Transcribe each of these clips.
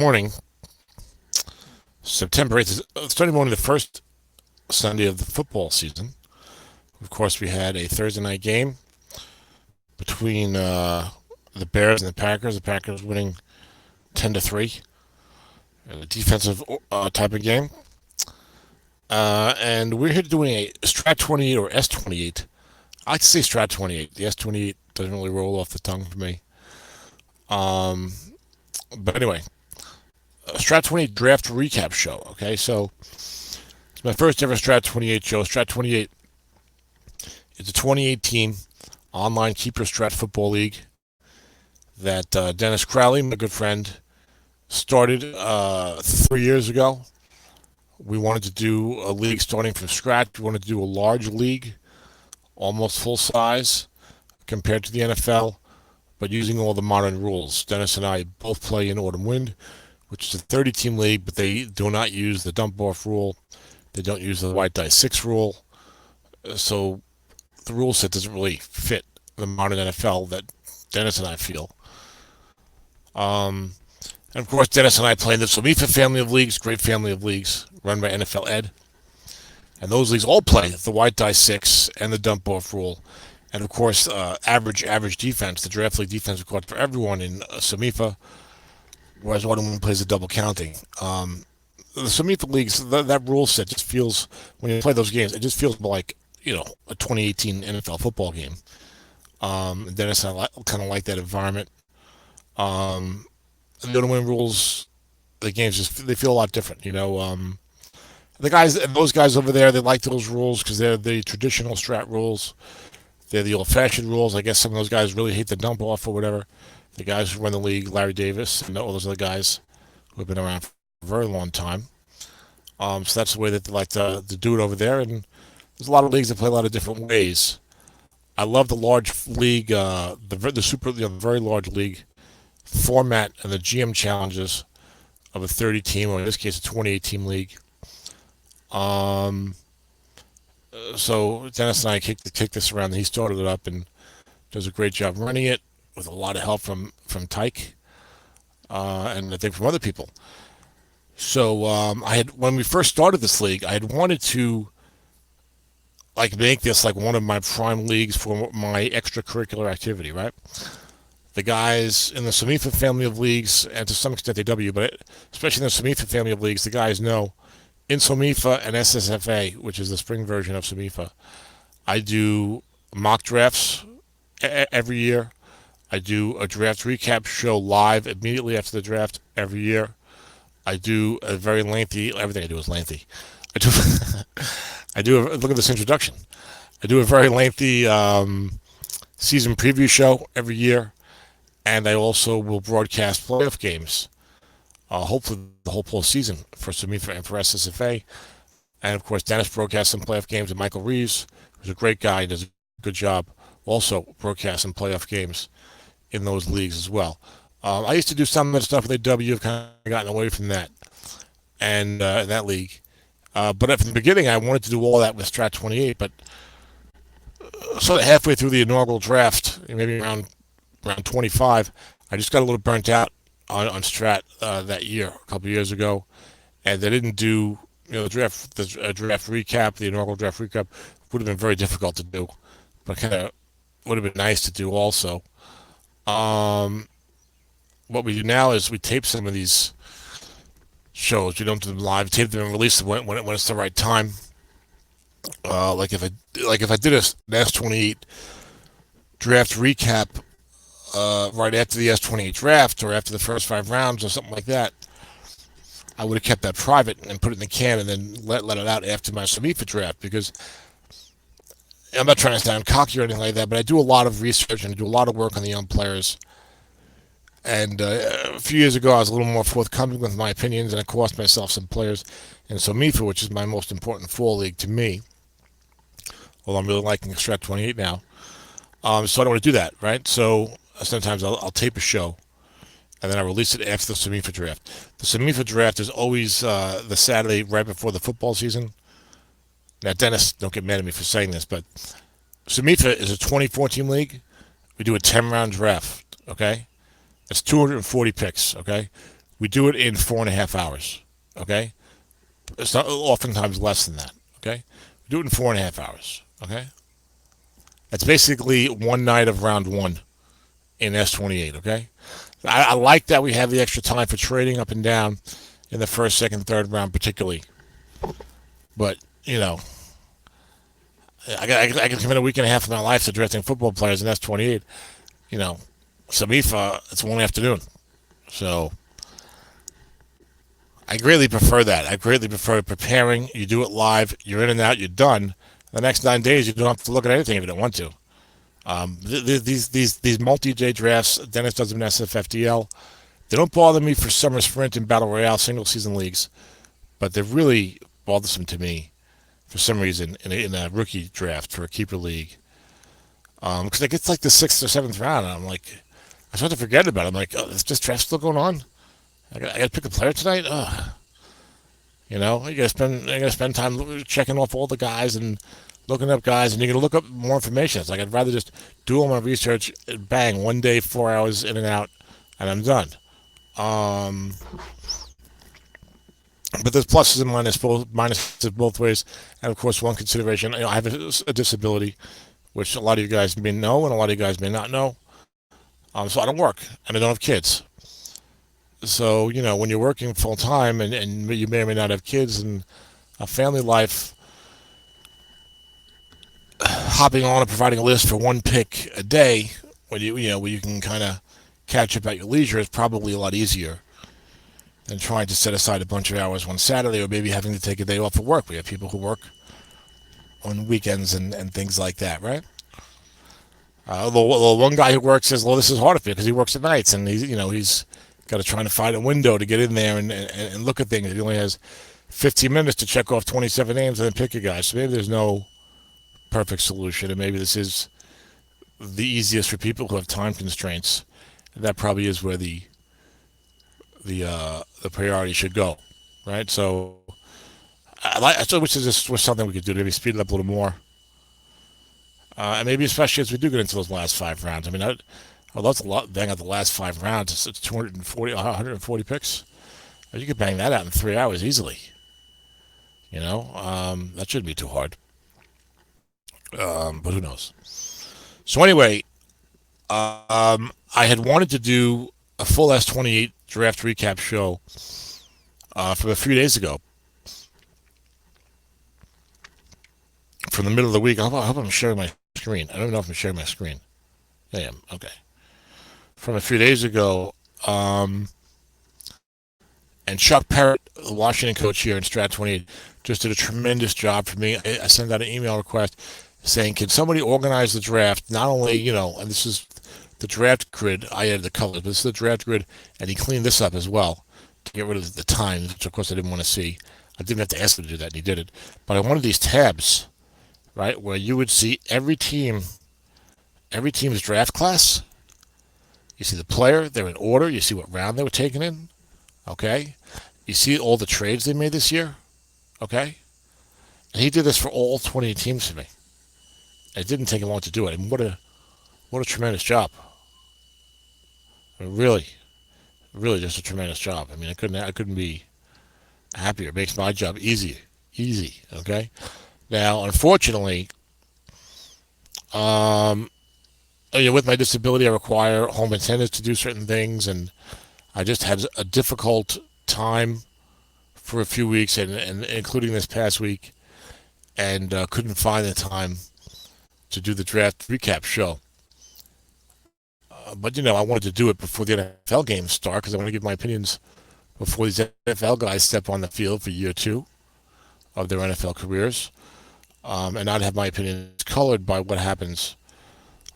Morning, September 8th, is Sunday morning, the first Sunday of the football season. Of course, we had a Thursday night game between the Bears and the Packers. The Packers winning 10-3. A defensive type of game. And we're here doing a Strat 28 or S28. I like to say Strat 28. The S28 doesn't really roll off the tongue for me. But anyway, Strat 28 draft recap show. Okay, so it's my first ever Strat 28 show. Strat 28 is a 2018 online Keeper Strat Football League that Dennis Crowley, my good friend, started 3 years ago. We wanted to do a league starting from scratch. We wanted to do a large league, almost full size compared to the NFL, but using all the modern rules. Dennis and I both play in Autumn Wind, which is a 30-team league, but they do not use the dump-off rule. They don't use the white dice 6 rule. So the rule set doesn't really fit the modern NFL that Dennis and I feel. And of course, Dennis and I play in the Somifa family of leagues, great family of leagues run by NFL Ed. And those leagues all play the white dice 6 and the dump-off rule. And of course, average defense, the draft league defense required for everyone in Somifa, whereas one plays the double counting. The Somifa leagues, that rule set just feels, when you play those games, it just feels like, a 2018 NFL football game. Dennis and I kind of like that environment. The Autumn Wind rules, the games they feel a lot different. Those guys over there, they like those rules because they're the traditional Strat rules. They're the old-fashioned rules. I guess some of those guys really hate the dump-off or whatever. The guys who run the league, Larry Davis, and all those other guys who have been around for a very long time. So that's the way that they like to do it over there. And there's a lot of leagues that play a lot of different ways. I love the large league, the very large league format and the GM challenges of a 30-team, or in this case, a 28-team league. So Dennis and I kicked this around, and he started it up and does a great job running it with a lot of help from Tyke, and I think from other people. So when we first started this league, I had wanted to make this like one of my prime leagues for my extracurricular activity, right? The guys in the Somifa family of leagues, and to some extent AW, but especially in the Somifa family of leagues, the guys know in Somifa and SSFA, which is the spring version of Somifa, I do mock drafts every year. I do a draft recap show live immediately after the draft every year. I do a very lengthy, everything I do is lengthy. Look at this introduction. I do a very lengthy season preview show every year, and I also will broadcast playoff games, hopefully the whole postseason for Somifa and for SSFA. And of course, Dennis broadcasts some playoff games, and Michael Reeves, who's a great guy, does a good job, also broadcasting playoff games in those leagues as well. I used to do some of that stuff with AW, have kind of gotten away from that, and in that league. But from the beginning, I wanted to do all that with Strat 28, but sort of halfway through the inaugural draft, maybe around 25, I just got a little burnt out on Strat that year, a couple of years ago, and they didn't do the draft recap, the inaugural draft recap would have been very difficult to do, but kind of would have been nice to do also. What we do now is we tape some of these shows. We don't do them live. We tape them and release them when it's the right time. Like if I did an S28 draft recap right after the S28 draft or after the first 5 rounds or something like that, I would have kept that private and put it in the can and then let it out after my Somifa draft, because I'm not trying to sound cocky or anything like that, but I do a lot of research and I do a lot of work on the young players. And a few years ago, I was a little more forthcoming with my opinions, and I cost myself some players in Somifa, which is my most important fall league to me, although I'm really liking Strat 28 now. So I don't want to do that, right? So sometimes I'll tape a show, and then I release it after the Somifa draft. The Somifa draft is always the Saturday right before the football season. Now, Dennis, don't get mad at me for saying this, but Somifa is a 2014 league. We do a 10-round draft, okay? It's 240 picks, okay? We do it in 4.5 hours. Okay, it's not oftentimes less than that. Okay, we do it in 4.5 hours. Okay, that's basically one night of round one in S28. Okay, I like that we have the extra time for trading up and down in the first, second, third round, particularly. But I can commit a week and a half of my life to drafting football players in S28. You know, Samifa, it's one afternoon. So I greatly prefer that. I greatly prefer preparing. You do it live. You're in and out. You're done. The next 9 days, you don't have to look at anything if you don't want to. These multi-day drafts, Dennis does them in SFFDL. They don't bother me for summer sprint and battle royale single season leagues, but they're really bothersome to me for some reason in a rookie draft for a keeper league. Because it gets like the sixth or seventh round, and I'm like, I start to forget about it. I'm like, oh, is this draft still going on? I got to pick a player tonight. Ugh. You gotta spend time checking off all the guys and looking up guys, and you're gonna look up more information. It's like I'd rather just do all my research, bang, one day, 4 hours in and out, and I'm done. Um, but there's pluses and minuses both ways, and of course, one consideration. I have a disability, which a lot of you guys may know, and a lot of you guys may not know. So I don't work, and I don't have kids. So when you're working full time, and you may or may not have kids and a family life, hopping on and providing a list for one pick a day when where you can kind of catch up at your leisure is probably a lot easier than trying to set aside a bunch of hours one Saturday, or maybe having to take a day off of work. We have people who work on weekends and things like that, right? The one guy who works says, well, this is harder for me because he works at nights, and he's got to try to find a window to get in there and look at things. He only has 15 minutes to check off 27 names and then pick a guy. So maybe there's no perfect solution, and maybe this is the easiest for people who have time constraints. And that probably is where the priority should go, right? So I still wish this was something we could do to maybe speed it up a little more, and maybe especially as we do get into those last 5 rounds. I mean, I'd love to bang out the last 5 rounds. It's 140 picks. You could bang that out in 3 hours easily. That shouldn't be too hard. But who knows? So anyway, I had wanted to do a full S28 draft recap show from a few days ago, from the middle of the week. I hope I'm sharing my screen. I don't know if I'm sharing my screen. I am. Okay. From a few days ago, and Chuck Parrott, the Washington coach here in Strat 28, just did a tremendous job for me. I sent out an email request saying, can somebody organize the draft? Not only, and this is the draft grid. I added the colors, but this is the draft grid, and he cleaned this up as well to get rid of the times, which of course I didn't want to see. I didn't have to ask him to do that, and he did it. But I wanted these tabs, right, where you would see every team's draft class. You see the player, they're in order. You see what round they were taken in. Okay? You see all the trades they made this year. Okay? And he did this for all 20 teams for me. It didn't take him long to do it. I mean, what a tremendous job. I mean, really just a tremendous job. I mean, I couldn't be happier. It makes my job easy. Okay? Now, unfortunately, with my disability, I require home attendants to do certain things, and I just had a difficult time for a few weeks, and including this past week, and couldn't find the time to do the draft recap show. But I wanted to do it before the NFL games start because I want to give my opinions before these NFL guys step on the field for year 2 of their NFL careers, and not have my opinions colored by what happens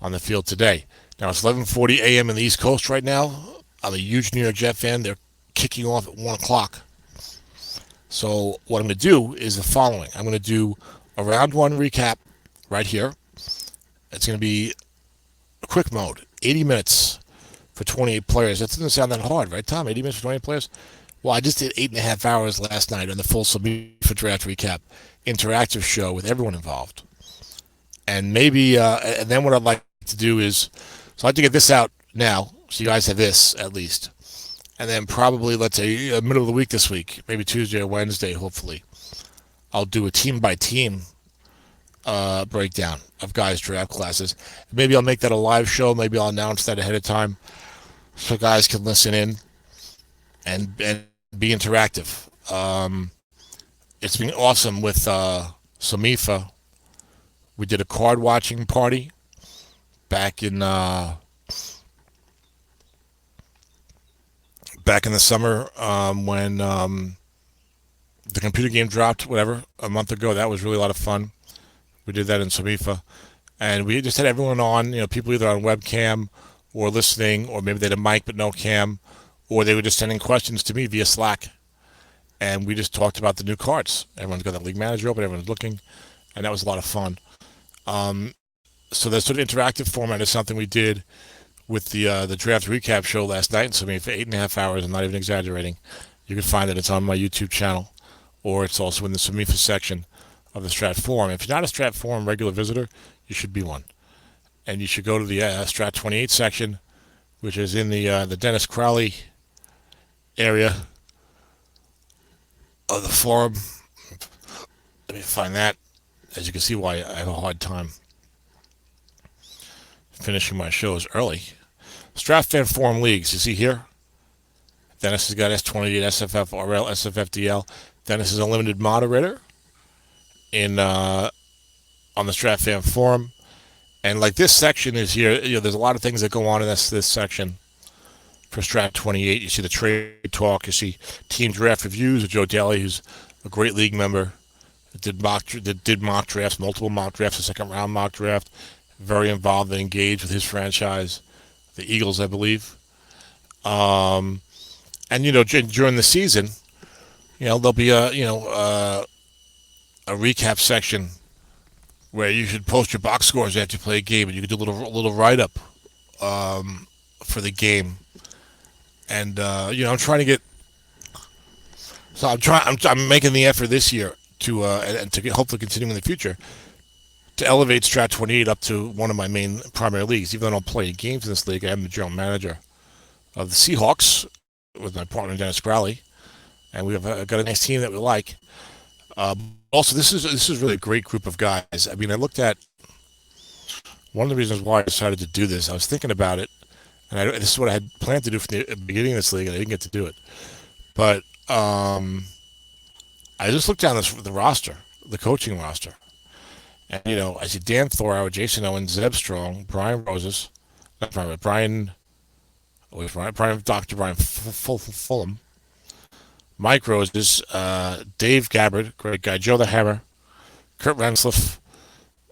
on the field today. Now it's 11:40 a.m. in the East Coast right now. I'm a huge New York Jet fan. They're kicking off at 1 o'clock. So what I'm going to do is the following. I'm going to do a round 1 recap right here. It's going to be a quick mode, 80 minutes for 28 players. That doesn't sound that hard, right, Tom? 80 minutes for 28 players? Well, I just did 8.5 hours last night on the full for draft recap interactive show with everyone involved. And maybe, and then what I'd like to do is, so I'd like to get this out now, so you guys have this at least. and then probably, let's say, middle of the week this week, maybe Tuesday or Wednesday, hopefully, I'll do a team by team breakdown of guys' draft classes. Maybe I'll make that a live show. Maybe I'll announce that ahead of time so guys can listen in and be interactive. It's been awesome with Samifa. We did a card watching party back in back in the summer when the computer game dropped, whatever, a month ago. That was really a lot of fun. We did that in Samifa, and we just had everyone on. People either on webcam or listening, or maybe they had a mic but no cam, or they were just sending questions to me via Slack, and we just talked about the new cards. Everyone's got that league manager open, everyone's looking, and that was a lot of fun. So that sort of interactive format is something we did with the draft recap show last night in Samifa for 8.5 hours. I'm not even exaggerating. You can find it. It's on my YouTube channel, or it's also in the Samifa section of the Strat Forum. If you're not a Strat Forum regular visitor, you should be one. And you should go to the Strat 28 section, which is in the Dennis Crowley area of the forum. Let me find that. As you can see, why I have a hard time finishing my shows early. Strat Fan Forum Leagues, you see here? Dennis has got S28, SFF, RL, SFFDL. Dennis is a limited moderator in on the Strat Fan Forum. And like this section is here, there's a lot of things that go on in this section for Strat 28. You see the trade talk, you see team draft reviews with Joe Daly, who's a great league member. Did mock drafts, multiple mock drafts, a second round mock draft. Very involved and engaged with his franchise, the Eagles, I believe. And during the season, there'll be a recap section where you should post your box scores after you play a game, and you can do a little write up for the game. And I'm trying to get. So I'm making the effort this year to and to hopefully continue in the future to elevate Strat 28 up to one of my main primary leagues. Even though I don't play games in this league, I am the general manager of the Seahawks with my partner Dennis Crowley, and we've got a nice team that we like. Also, this is really a great group of guys. I mean, I looked at one of the reasons why I decided to do this. I was thinking about it, and this is what I had planned to do from the beginning of this league, and I didn't get to do it. But I just looked down the roster, the coaching roster, and I see Dan Thorauer, Jason Owens, Zeb Strong, Brian Roses, not Brian, Dr. Brian Fulham, Mike Roses, Dave Gabbard, great guy, Joe the Hammer, Kurt Rensliff,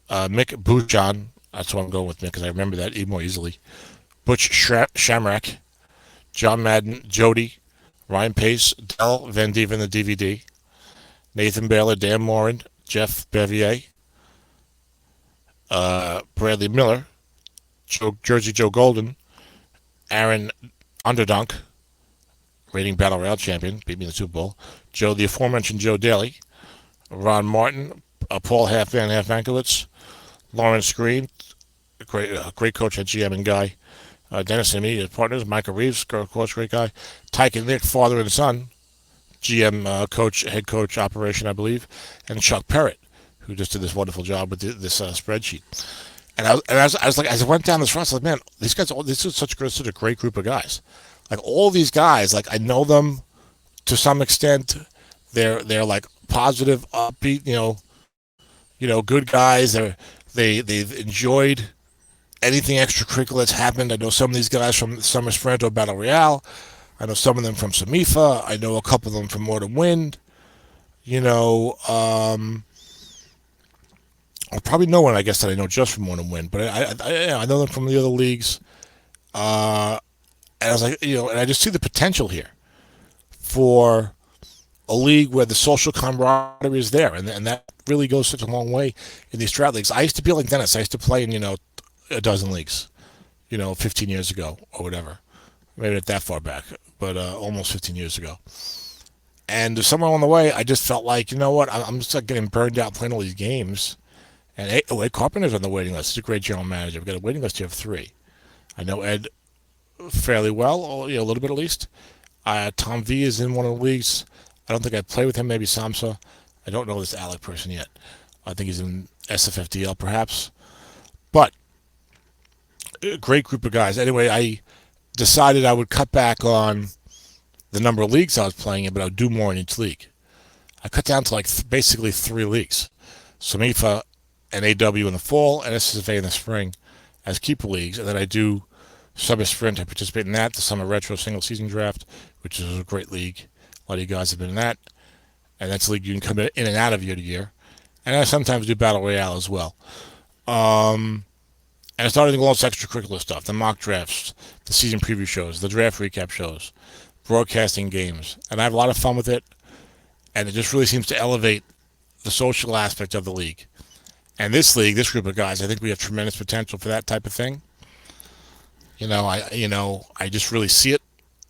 Mick Bouchon, that's what I'm going with, Mick, because I remember that even more easily, Butch Shamrock, John Madden, Jody, Ryan Pace, Del Van Dieven, the DVD, Nathan Baylor, Dan Morin, Jeff Bevier, Bradley Miller, Jersey Joe Golden, Aaron Underdunk, reigning Battle Royale champion, beat me in the Super Bowl, the aforementioned Joe Daly, Ron Martin, Paul Half Vankowitz, Lawrence Green, great coach and GM and guy, Dennis and me, partners, Michael Reeves, of course, great guy, Tyke and Nick, father and son, GM, head coach, operation, I believe, and Chuck Perrott, who just did this wonderful job with this spreadsheet. And I was like, as I went down this roster, I was like, man, these guys, this is such a great group of guys. Like all these guys, like I know them to some extent. They're like positive, upbeat, good guys. They've enjoyed anything extracurricular that's happened. I know some of these guys from Summer Esperanto Battle Royale. I know some of them from Samifa. I know a couple of them from More Than Wind. Probably no one, I guess, that I know just from More Than Wind. But I know them from the other leagues. And I was like, and I just see the potential here for a league where the social camaraderie is there. And that really goes such a long way in these Strat leagues. I used to be like Dennis. I used to play in, a dozen leagues, 15 years ago or whatever. Maybe not that far back, but almost 15 years ago. And somewhere along the way, I just felt like, I'm just like getting burned out playing all these games. And Ed Carpenter's on the waiting list. He's a great general manager. We've got a waiting list here of 3. I know Ed fairly well, a little bit at least. Tom V is in one of the leagues. I don't think I play with him. Maybe Samsa. I don't know this Alec person yet. I think he's in SFFDL perhaps. But a great group of guys. Anyway, I decided I would cut back on the number of leagues I was playing in, but I would do more in each league. I cut down to like basically 3 leagues. So MIFA and AW in the fall and SSFA in the spring as keeper leagues. And then I do Summer Sprint. I participate in that. The Summer Retro Single Season Draft, which is a great league. A lot of you guys have been in that. And that's a league you can come in and out of year to year. And I sometimes do Battle Royale as well. And I started doing all this extracurricular stuff, the mock drafts, the season preview shows, the draft recap shows, broadcasting games. And I have a lot of fun with it. And it just really seems to elevate the social aspect of the league. And this league, this group of guys, I think we have tremendous potential for that type of thing. I just really see it,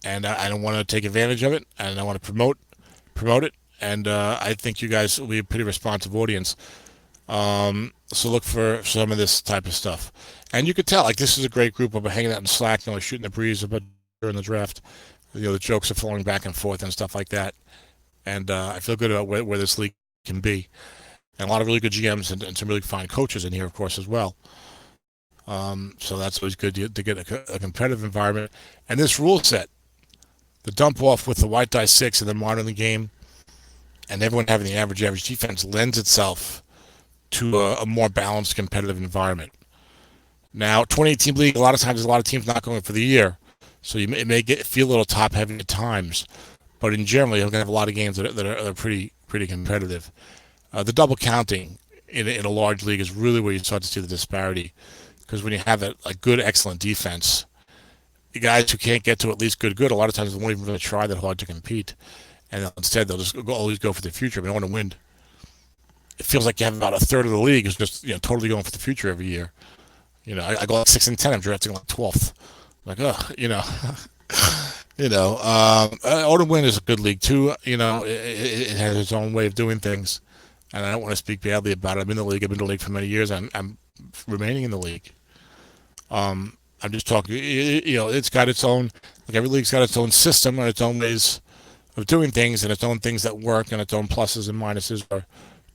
and I don't want to take advantage of it, and I want to promote it. And I think you guys will be a pretty responsive audience. So look for some of this type of stuff. And you could tell, like, this is a great group. We're hanging out in Slack, shooting the breeze about during the draft. The jokes are flowing back and forth and stuff like that. And I feel good about where this league can be. And a lot of really good GMs and some really fine coaches in here, of course, as well. So that's always good to get a competitive environment. And this rule set, the dump off with the white die 6 and then modern the game, and everyone having the average defense lends itself to a more balanced competitive environment. Now, 2018 league, a lot of times there's a lot of teams not going for the year, so it may feel a little top heavy at times. But in general, you're going to have a lot of games that are pretty competitive. The double counting in a large league is really where you start to see the disparity, because when you have a good, excellent defense, the guys who can't get to at least good, a lot of times they won't even really try that hard to compete, and instead they'll just always go for the future. But they want to win. It feels like you have about a third of the league is just totally going for the future every year. I go like 6 and 10. I'm drafting like 12th. I'm like, Autumn Wind is a good league too. It has its own way of doing things, and I don't want to speak badly about it. I'm in the league. I've been in the league for many years. I'm remaining in the league. I'm just talking. It's got its own. Like every league's got its own system and its own ways of doing things, and its own things that work, and its own pluses and minuses, or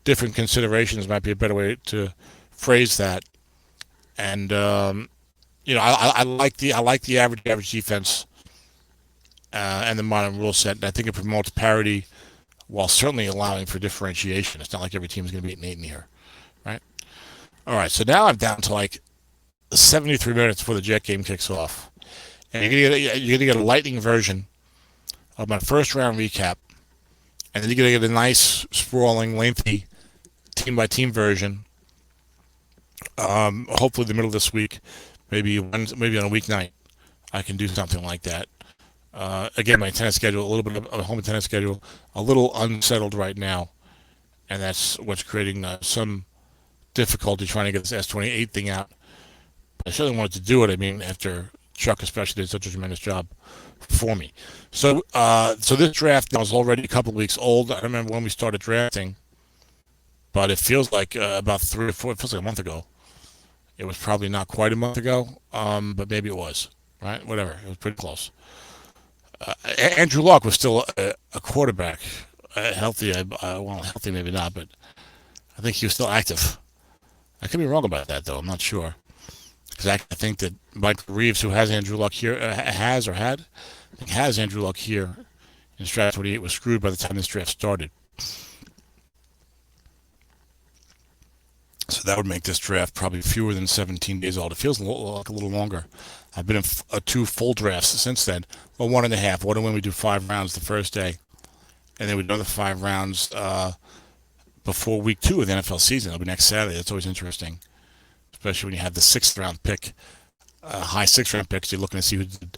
different considerations might be a better way to phrase that. And I like the average defense and the modern rule set. And I think it promotes parity while certainly allowing for differentiation. It's not like every team is going to be 8-8 in here, right? All right, so now I'm down to like 73 minutes before the Jet game kicks off, and you're gonna get a lightning version of my first round recap, and then you're gonna get a nice, sprawling, lengthy team-by-team version. Hopefully the middle of this week, maybe on a weeknight, I can do something like that. Again, my tennis schedule, a little bit of a home tennis schedule, a little unsettled right now, and that's what's creating some difficulty trying to get this S28 thing out. But I certainly wanted to do it. I mean, after Chuck especially did such a tremendous job for me. So this draft now is already a couple of weeks old. I don't remember when we started drafting, but it feels like about 3 or 4. It feels like a month ago. It was probably not quite a month ago, but maybe it was. Right? Whatever. It was pretty close. Andrew Luck was still a quarterback, healthy. Well, healthy maybe not, but I think he was still active. I could be wrong about that though. I'm not sure. Because I think that Mike Reeves, who has Andrew Luck here, has Andrew Luck here in Strat 28, was screwed by the time this draft started. So that would make this draft probably fewer than 17 days old. It feels like a little longer. I've been in 2 full drafts since then. Well, 1.5. What when we do 5 rounds the first day, and then we do another 5 rounds before week 2 of the NFL season. It'll be next Saturday. That's always interesting, especially when you have the 6th round pick, high 6th round picks. You're looking to see who did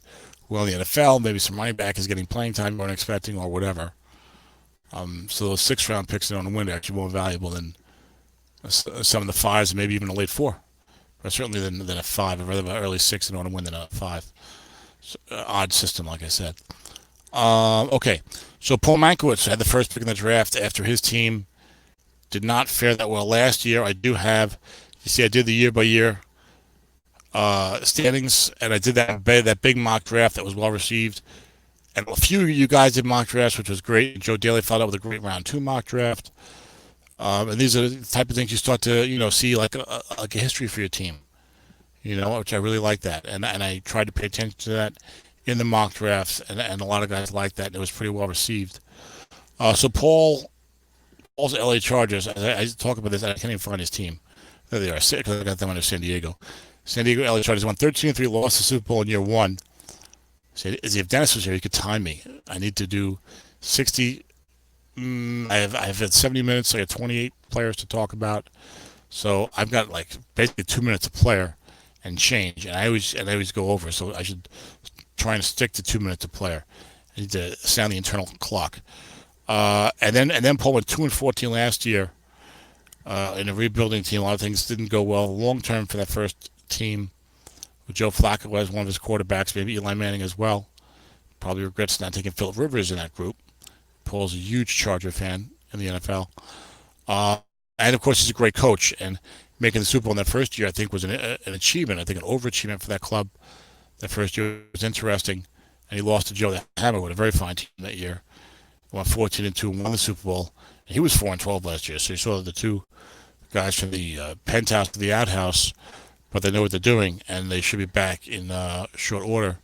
well in the NFL. Maybe some running back is getting playing time you weren't expecting, or whatever. So those 6th round picks on the win are actually more valuable than some of the 5s, and maybe even a late 4. But certainly than a 5, or rather an early 6 and on a win than a 5. So, odd system, like I said. Okay, so Paul Mankiewicz had the first pick in the draft after his team did not fare that well last year. I do have, you see, I did the year-by-year standings, and I did that big mock draft that was well received. And a few of you guys did mock drafts, which was great. Joe Daly followed up with a great round 2 mock draft. And these are the type of things you start to, see like a history for your team, which I really like that. And I tried to pay attention to that in the mock drafts, and a lot of guys liked that, and it was pretty well received. So Paul's LA Chargers, I talk about this, I can't even find his team. There they are, because I got them under San Diego. San Diego LA Chargers won 13-3, lost the Super Bowl in year 1. So if Dennis was here, he could time me. I need to do 60. I've had 70 minutes. So I got 28 players to talk about. So I've got like basically 2 minutes a player and change, and I always go over. So I should try and stick to 2 minutes a player. I need to sound the internal clock. And then Paul went 2-14 last year in a rebuilding team. A lot of things didn't go well long term for that first team. With Joe Flacco as one of his quarterbacks, maybe Eli Manning as well. Probably regrets not taking Phillip Rivers in that group. Paul's a huge Charger fan in the NFL. And of course, he's a great coach. And making the Super Bowl in that first year, I think, was an achievement. I think an overachievement for that club. That first year was interesting. And he lost to Joe Hammer with a very fine team that year. Won 14-2 and won the Super Bowl. And he was 4-12 last year. So you saw the two guys from the penthouse to the outhouse, but they know what they're doing, and they should be back in short order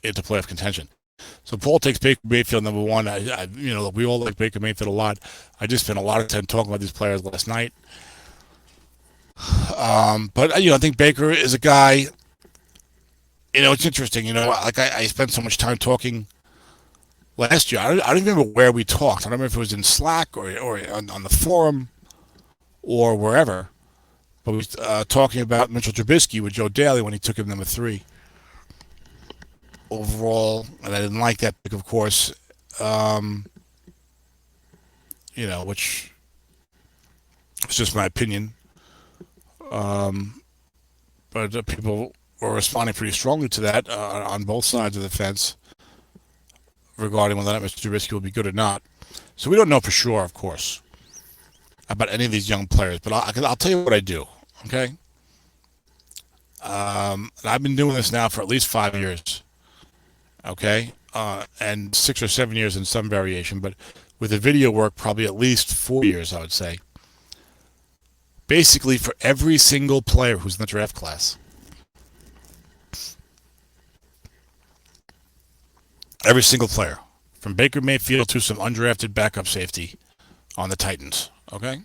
into playoff contention. So Paul takes Baker Mayfield number 1. We all like Baker Mayfield a lot. I just spent a lot of time talking about these players last night. But I think Baker is a guy. It's interesting. Like I spent so much time talking last year. I don't remember where we talked. I don't remember if it was in Slack or on the forum or wherever. But we was talking about Mitchell Trubisky with Joe Daly when he took him number 3 overall, and I didn't like that pick, of course. Which is just my opinion. But people were responding pretty strongly to that on both sides of the fence regarding whether or not Mr. Trubisky will be good or not. So we don't know for sure, of course, about any of these young players. But I'll tell you what I do, okay? And I've been doing this now for at least 5 years, okay? And 6 or 7 years in some variation, but with the video work, probably at least 4 years, I would say. Basically, for every single player who's in the draft class, every single player, from Baker Mayfield to some undrafted backup safety on the Titans, okay?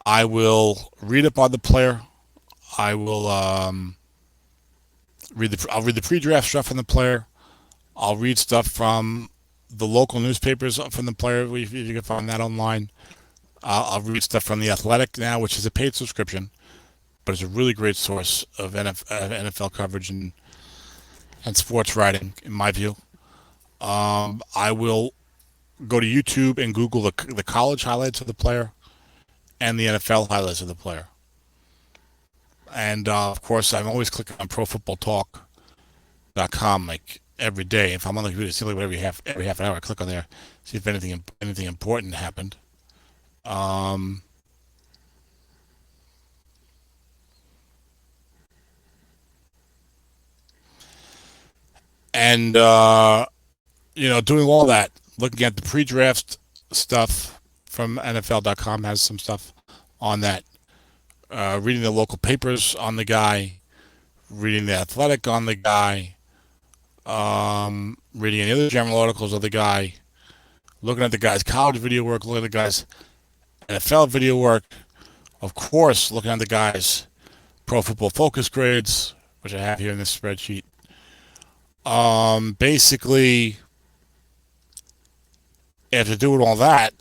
I will read up on the player. I will read the pre-draft stuff from the player. I'll read stuff from the local newspapers from the player. If you can find that online. I'll read stuff from The Athletic now, which is a paid subscription, but it's a really great source of NFL coverage and sports writing, in my view. I will go to YouTube and Google the college highlights of the player and the NFL highlights of the player. And, of course, I'm always clicking on ProFootballTalk.com like every day. If I'm on the computer, it's like every half an hour, I click on there, see if anything important happened. And doing all that, looking at the pre-draft stuff from NFL.com has some stuff on that. Reading the local papers on the guy, reading the Athletic on the guy, reading any other general articles of the guy, looking at the guy's college video work, looking at the guy's NFL video work, of course, looking at the guy's Pro Football Focus grades, which I have here in this spreadsheet. Basically, after doing all that,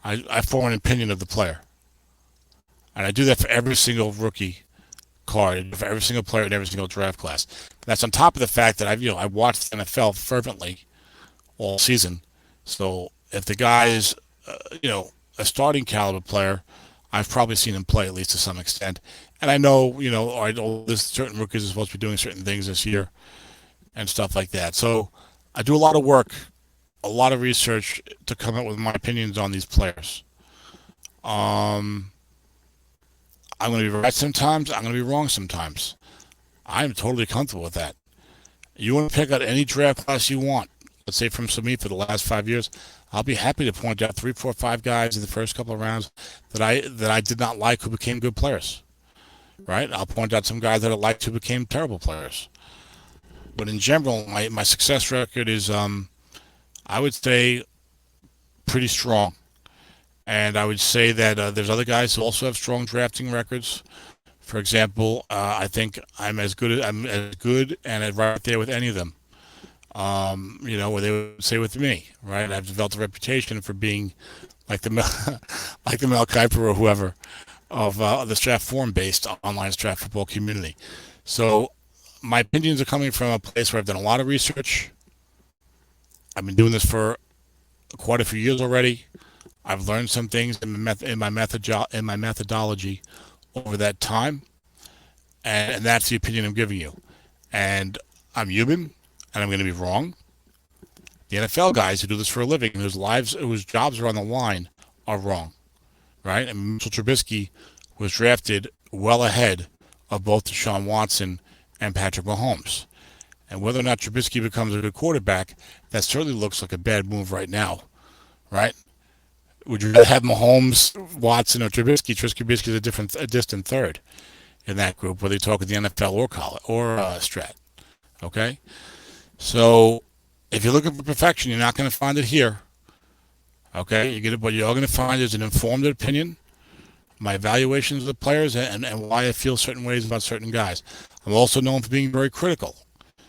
I form an opinion of the player. And I do that for every single rookie card, for every single player in every single draft class. That's on top of the fact that I watched the NFL fervently all season. So if the guy is, a starting caliber player, I've probably seen him play at least to some extent. And I know, there's certain rookies are supposed to be doing certain things this year and stuff like that. So I do a lot of work, a lot of research to come up with my opinions on these players. I'm going to be right sometimes. I'm going to be wrong sometimes. I'm totally comfortable with that. You want to pick out any draft class you want. Let's say from me for the last 5 years, I'll be happy to point out 3, 4, 5 guys in the first couple of rounds that I did not like who became good players. Right? I'll point out some guys that I liked who became terrible players. But in general, my success record is, I would say, pretty strong. And I would say that there's other guys who also have strong drafting records. For example, I think I'm as good and right there with any of them. Where they would say with me, right? I've developed a reputation for being like the like the Mel Kiper or whoever of the Strat forum-based online Strat football community. So my opinions are coming from a place where I've done a lot of research. I've been doing this for quite a few years already. I've learned some things in my methodology over that time, and that's the opinion I'm giving you. And I'm human, and I'm going to be wrong. The NFL guys who do this for a living, whose jobs are on the line, are wrong, right? And Mitchell Trubisky was drafted well ahead of both Deshaun Watson and Patrick Mahomes. And whether or not Trubisky becomes a good quarterback, that certainly looks like a bad move right now, right? Would you rather have Mahomes, Watson, or Trubisky? Trubisky is a distant third in that group, whether you talk the NFL or college or Strat. Okay, so if you're looking for perfection, you're not going to find it here. Okay, what you're going to find is an informed opinion, my evaluations of the players, and why I feel certain ways about certain guys. I'm also known for being very critical,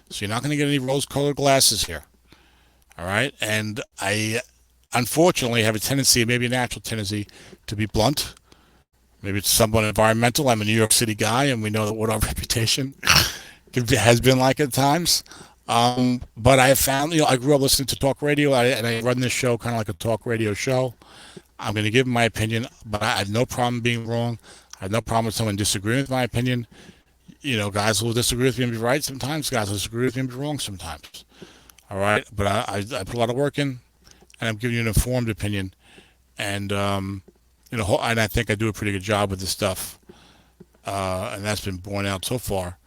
so you're not going to get any rose-colored glasses here. All right, and I unfortunately have a tendency, maybe a natural tendency, to be blunt. Maybe it's somewhat environmental. I'm a New York City guy, and we know that what our reputation has been like at times. But I have found, I grew up listening to talk radio, and I run this show kind of like a talk radio show. I'm going to give my opinion, but I have no problem being wrong. I have no problem with someone disagreeing with my opinion. Guys will disagree with me and be right sometimes. Guys will disagree with me and be wrong sometimes. All right, but I put a lot of work in, and I'm giving you an informed opinion, and and I think I do a pretty good job with this stuff, and that's been borne out so far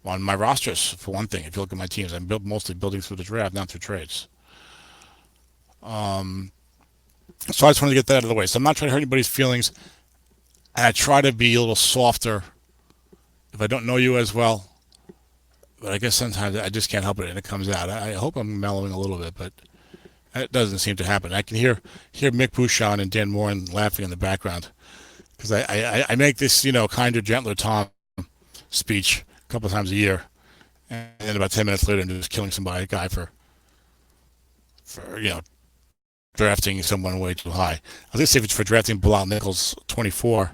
on my rosters. For one thing, if you look at my teams, I'm mostly building through the draft, not through trades. So I just wanted to get that out of the way. So I'm not trying to hurt anybody's feelings, and I try to be a little softer if I don't know you as well. But I guess sometimes I just can't help it, and it comes out. I hope I'm mellowing a little bit, but it doesn't seem to happen. I can hear Mick Bouchon and Dan Morin laughing in the background because I make this kinder, gentler Tom speech a couple of times a year, and then about 10 minutes later, I'm just killing a guy for drafting someone way too high. I was gonna say for drafting Bilal Nichols 24,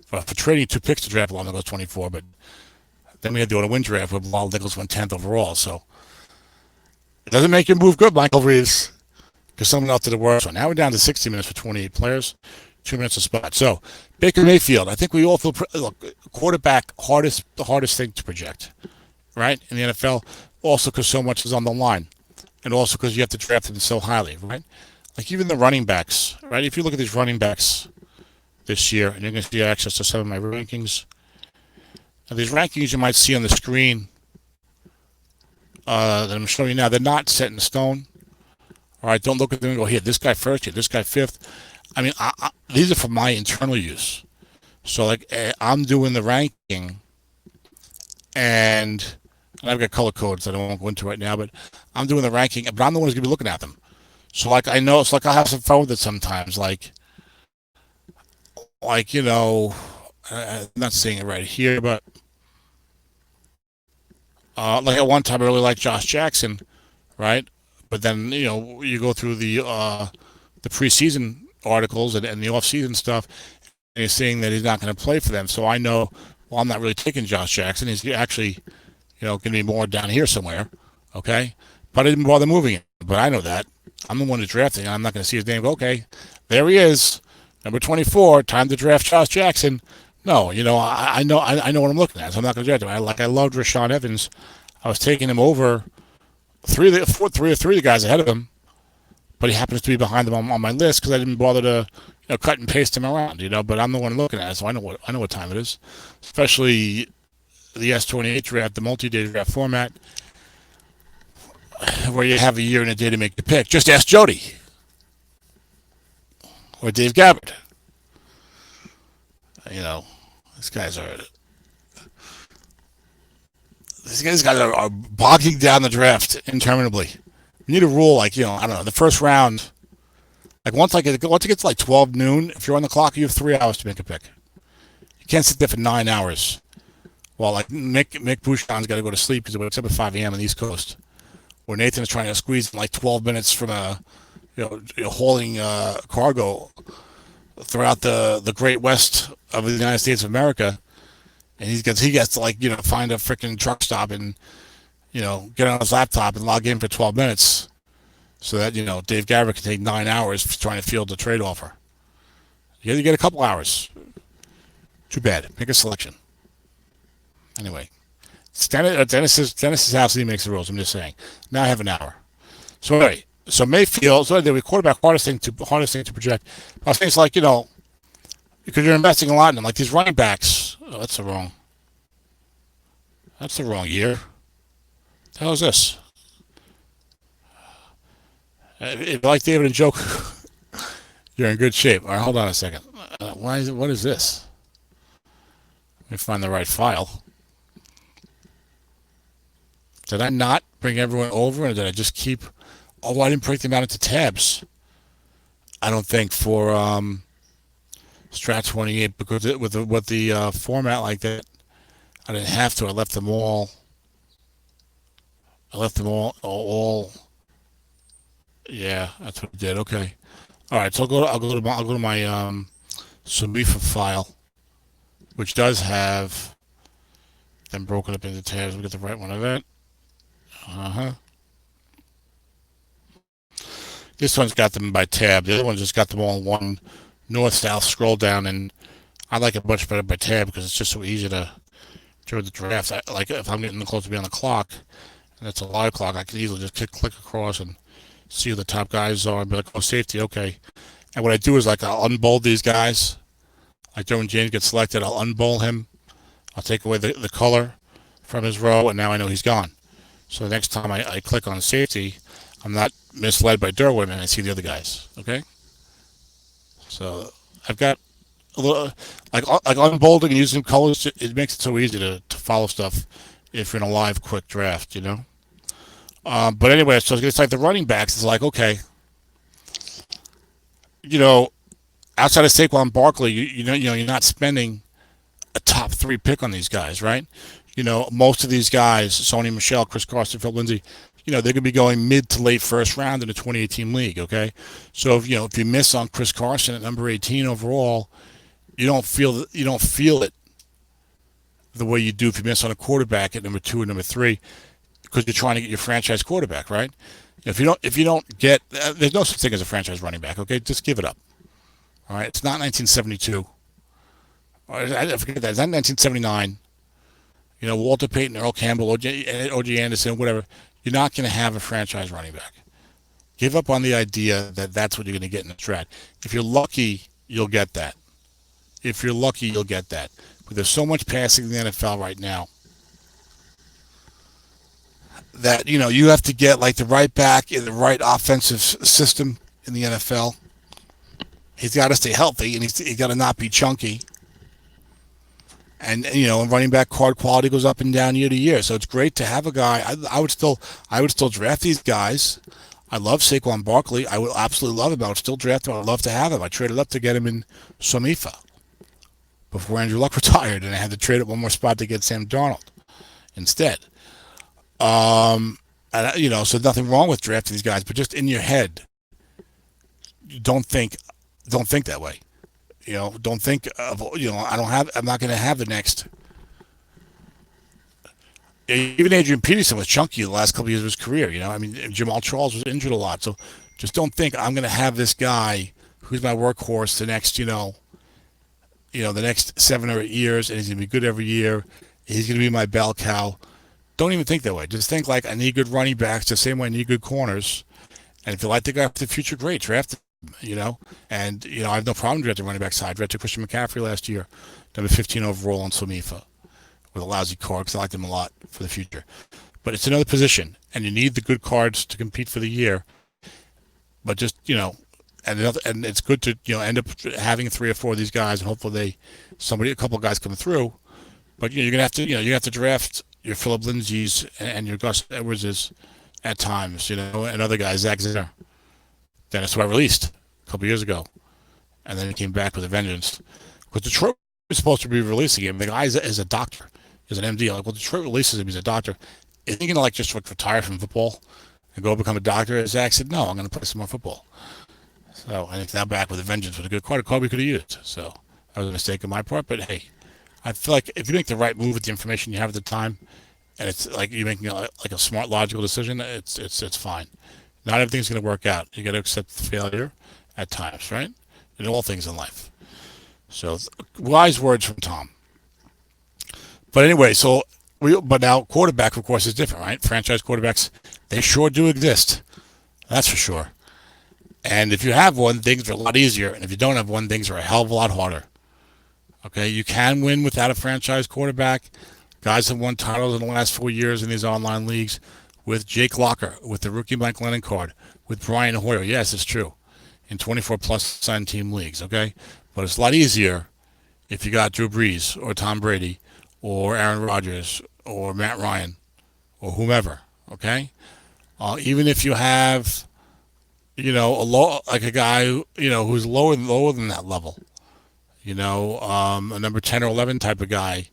for trading 2 picks to draft Bilal Nichols 24, but then we had to go to win draft where Bilal Nichols went 10th overall. So it doesn't make your move good, Michael Reeves, because someone else did the worst one. Now we're down to 60 minutes for 28 players, 2 minutes a spot. So Baker Mayfield, I think we all feel quarterback the hardest thing to project, right, in the NFL. Also because so much is on the line, and also because you have to draft them so highly, right? Like even the running backs, right? If you look at these running backs this year, and you're going to see access to some of my rankings. Now, these rankings you might see on the screen that I'm showing you now, they're not set in stone. All right, don't look at them and go, here, this guy first, here, this guy fifth. I mean, these are for my internal use. So, I'm doing the ranking, and I've got color codes that I won't go into right now, but I'm doing the ranking, but I'm the one who's going to be looking at them. So, I know, it's like I'll have some fun with it sometimes. I'm not saying it right here, but at one time I really liked Josh Jackson, right? But then you go through the preseason articles and the off-season stuff, and you're seeing that he's not going to play for them. So I know, well, I'm not really taking Josh Jackson. He's actually going to be more down here somewhere, okay? But I didn't bother moving it. But I know that. I'm the one who's drafting. I'm not going to see his name. Okay, there he is, number 24. Time to draft Josh Jackson. No, I know what I'm looking at. So I'm not going to draft him. I loved Rashaan Evans. I was taking him over three of the guys ahead of him, but he happens to be behind them on my list because I didn't bother to cut and paste him around. But I'm the one looking at it, so I know what time it is. Especially the S28 draft, the multi-day draft format. where you have a year and a day to make the pick. Just ask Jody or Dave Gabbard. You know, these guys are are bogging down the draft interminably. We need a rule like, I don't know, the first round. Like once it gets to like 12 noon, if you're on the clock, you have 3 hours to make a pick. You can't sit there for 9 hours. Well, like Mick Bouchon's got to go to sleep because he wakes up at 5 a.m. on the East Coast. Or Nathan is trying to squeeze in like 12 minutes from hauling cargo throughout the Great West of the United States of America, and he gets to like find a freaking truck stop and get on his laptop and log in for 12 minutes, so that Dave Gabbard can take 9 hours trying to field the trade offer. You get a couple hours. Too bad. Make a selection. Anyway, it's Dennis's house. He makes the rules. I'm just saying. Now I have an hour. So anyway, so Mayfield. So the quarterback hardest thing to project. I think it's like because you're investing a lot in them. Like these running backs. Oh, that's the wrong year. What the hell is this? If you like David and Joke, you're in good shape. All right, hold on a second. What is this? Let me find the right file. Did I not bring everyone over, or did I just keep? Oh, I didn't break them out into tabs. I don't think for Strat 28 because with the format like that, I didn't have to. I left them all. Yeah, that's what I did. Okay. All right. So I'll go to my Sumifa file, which does have them broken up into tabs. We get the right one of that. This one's got them by tab. The other one's just got them all in one north-south scroll down, and I like it much better by tab because it's just so easy to during the draft. Like if I'm getting close to be on the clock, and it's a live clock, I can easily just click across and see who the top guys are and be like, oh, safety, okay. And what I do is like I'll unbold these guys. Like when James gets selected, I'll unbold him. I'll take away the color from his row, and now I know he's gone. So the next time I click on safety, I'm not misled by Derwin, and I see the other guys. Okay. So I've got a little like unbolding and using colors. It makes it so easy to follow stuff if you're in a live quick draft, But anyway, so it's like the running backs. It's like okay, outside of Saquon Barkley, you're not spending a top 3 pick on these guys, right? Most of these guys, Sony Michel, Chris Carson, Phil Lindsay, they're going to be going mid to late first round in the 2018 league, okay? So if you miss on Chris Carson at number 18 overall, you don't feel it the way you do if you miss on a quarterback at number 2 and number 3 because you're trying to get your franchise quarterback, right? If you don't get there's no such thing as a franchise running back, okay? Just give it up. All right? It's not 1972. I forget that. It's not 1979. Walter Payton, Earl Campbell, O.J. Anderson, whatever. You're not going to have a franchise running back. Give up on the idea that that's what you're going to get in the draft. If you're lucky, you'll get that. But there's so much passing in the NFL right now that, you have to get like the right back in the right offensive system in the NFL. He's got to stay healthy and he's got to not be chunky. And running back card quality goes up and down year to year. So it's great to have a guy. I would still draft these guys. I love Saquon Barkley. I would absolutely love him. I would still draft him. I'd love to have him. I traded up to get him in Somifa before Andrew Luck retired, and I had to trade up one more spot to get Sam Darnold instead. So nothing wrong with drafting these guys, but just in your head, don't think that way. Don't think of, I'm not going to have the next. Even Adrian Peterson was chunky the last couple of years of his career. Jamal Charles was injured a lot. So just don't think I'm going to have this guy who's my workhorse the next, the next 7 or 8 years, and he's going to be good every year. He's going to be my bell cow. Don't even think that way. Just think like I need good running backs the same way I need good corners. And if you like the guy for the future, great, draft him. And I have no problem drafting running back side. Drafted Christian McCaffrey last year, number 15 overall on Somifa with a lousy card because I liked him a lot for the future. but it's another position, and you need the good cards to compete for the year. But just and it's good to end up having 3 or 4 of these guys, and hopefully a couple of guys come through. But you're gonna have to you have to draft your Philip Lindsay's and your Gus Edwardses at times, and other guys, Zach Zinner. That's what I released a couple years ago, and then he came back with a vengeance. Because Detroit was supposed to be releasing him. The guy is a doctor, is an MD. Like, well, Detroit releases him. He's a doctor. Is he gonna just retire from football and go become a doctor? Zach said, no, I'm gonna play some more football. So I think now back with a vengeance with a good card we could have used. So that was a mistake on my part. But hey, I feel like if you make the right move with the information you have at the time, and it's like you're making like a smart, logical decision, it's fine. Not everything's going to work out. You got to accept failure at times, right? In all things in life. So wise words from Tom. But anyway, but now quarterback, of course, is different, right? Franchise quarterbacks, they sure do exist. That's for sure. And if you have one, things are a lot easier. And if you don't have one, things are a hell of a lot harder. Okay, you can win without a franchise quarterback. Guys have won titles in the last 4 years in these online leagues with Jake Locker, with the rookie Mike Lennon card, with Brian Hoyer. Yes, it's true. In 24-plus signed team leagues, okay? But it's a lot easier if you got Drew Brees or Tom Brady or Aaron Rodgers or Matt Ryan or whomever, okay? Even if you have, a guy, who's lower than that level. A number 10 or 11 type of guy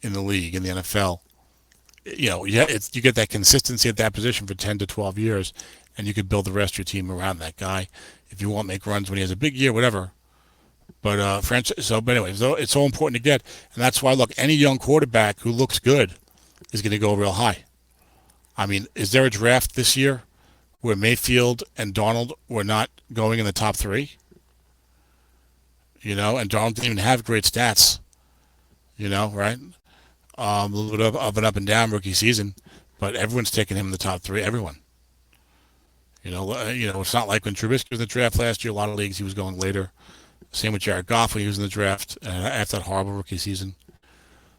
in the league, in the NFL. You get that consistency at that position for 10 to 12 years, and you could build the rest of your team around that guy if you want to make runs when he has a big year, whatever. But anyway, it's so important to get, and that's why, look, any young quarterback who looks good is going to go real high. I mean, is there a draft this year where Mayfield and Darnold were not going in the top 3? And Darnold didn't even have great stats, right? A little bit of an up and down rookie season, but everyone's taking him in the top 3. Everyone. It's not like when Trubisky was in the draft last year. A lot of leagues he was going later. Same with Jared Goff when he was in the draft after that horrible rookie season.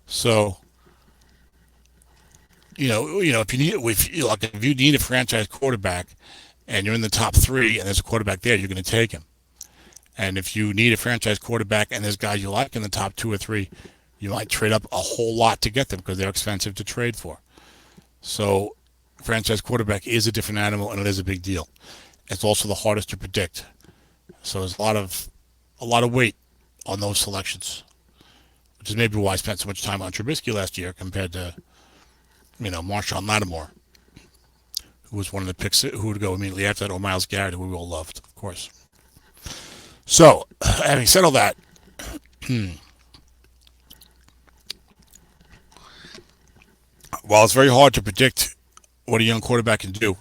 So, if you need a franchise quarterback and you're in the top 3 and there's a quarterback there, you're going to take him. And if you need a franchise quarterback and there's guys you like in the top 2 or 3, you might trade up a whole lot to get them because they're expensive to trade for. So franchise quarterback is a different animal, and it is a big deal. It's also the hardest to predict. So there's a lot of weight on those selections, which is maybe why I spent so much time on Trubisky last year compared to, Marshawn Lattimore, who was one of the picks who would go immediately after that, or Myles Garrett, who we all loved, of course. So, having said all that, while it's very hard to predict what a young quarterback can do,